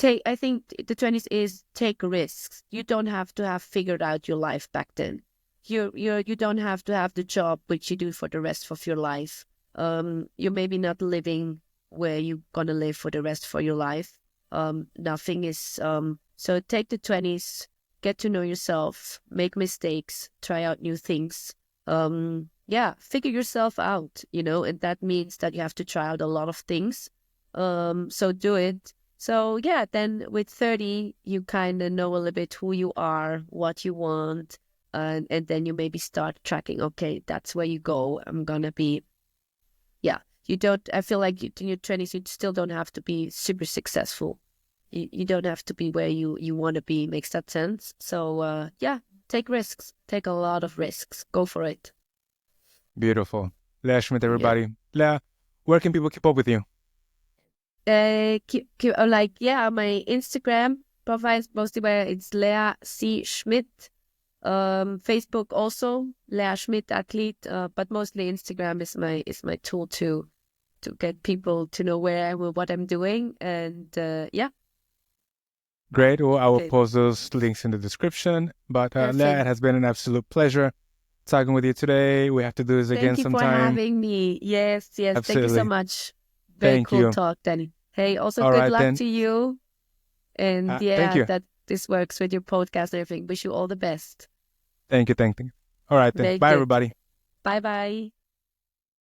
B: I think the 20s is take risks. You don't have to have figured out your life back then. You don't have to have the job which you do for the rest of your life. You're maybe not living where you're gonna live for the rest for your life. Nothing is so take the 20s, get to know yourself, make mistakes, try out new things. Figure yourself out, and that means that you have to try out a lot of things. So do it. So yeah, then with 30, you kind of know a little bit who you are, what you want, and then you maybe start tracking, okay, that's where you go. I'm gonna be, I feel like in your 20s, you still don't have to be super successful. You don't have to be where you want to be. Makes that sense? So take risks. Take a lot of risks. Go for it.
A: Beautiful. Lea Schmidt,
B: Yeah.
A: everybody. Lea, where can people keep up with you?
B: My Instagram profile is mostly where it's Lea C. Schmidt. Facebook also, Lea Schmidt athlete. But mostly Instagram is my tool to get people to know where I am, what I'm doing, and
A: Great. Well, I will post those links in the description. But Lea, it has been an absolute pleasure talking with you today. We have to do this again sometime.
B: Thank you for having me. Yes.
A: Absolutely.
B: Thank you so much. Very
A: Thank
B: cool
A: you.
B: talk, Danny. Hey, also
A: All
B: good
A: right,
B: luck
A: then.
B: to you. And
A: thank you.
B: that this works with your podcast and everything. Wish you all the best.
A: Thank you. All right, then.
B: Very
A: Bye,
B: good.
A: everybody.
B: Bye-bye.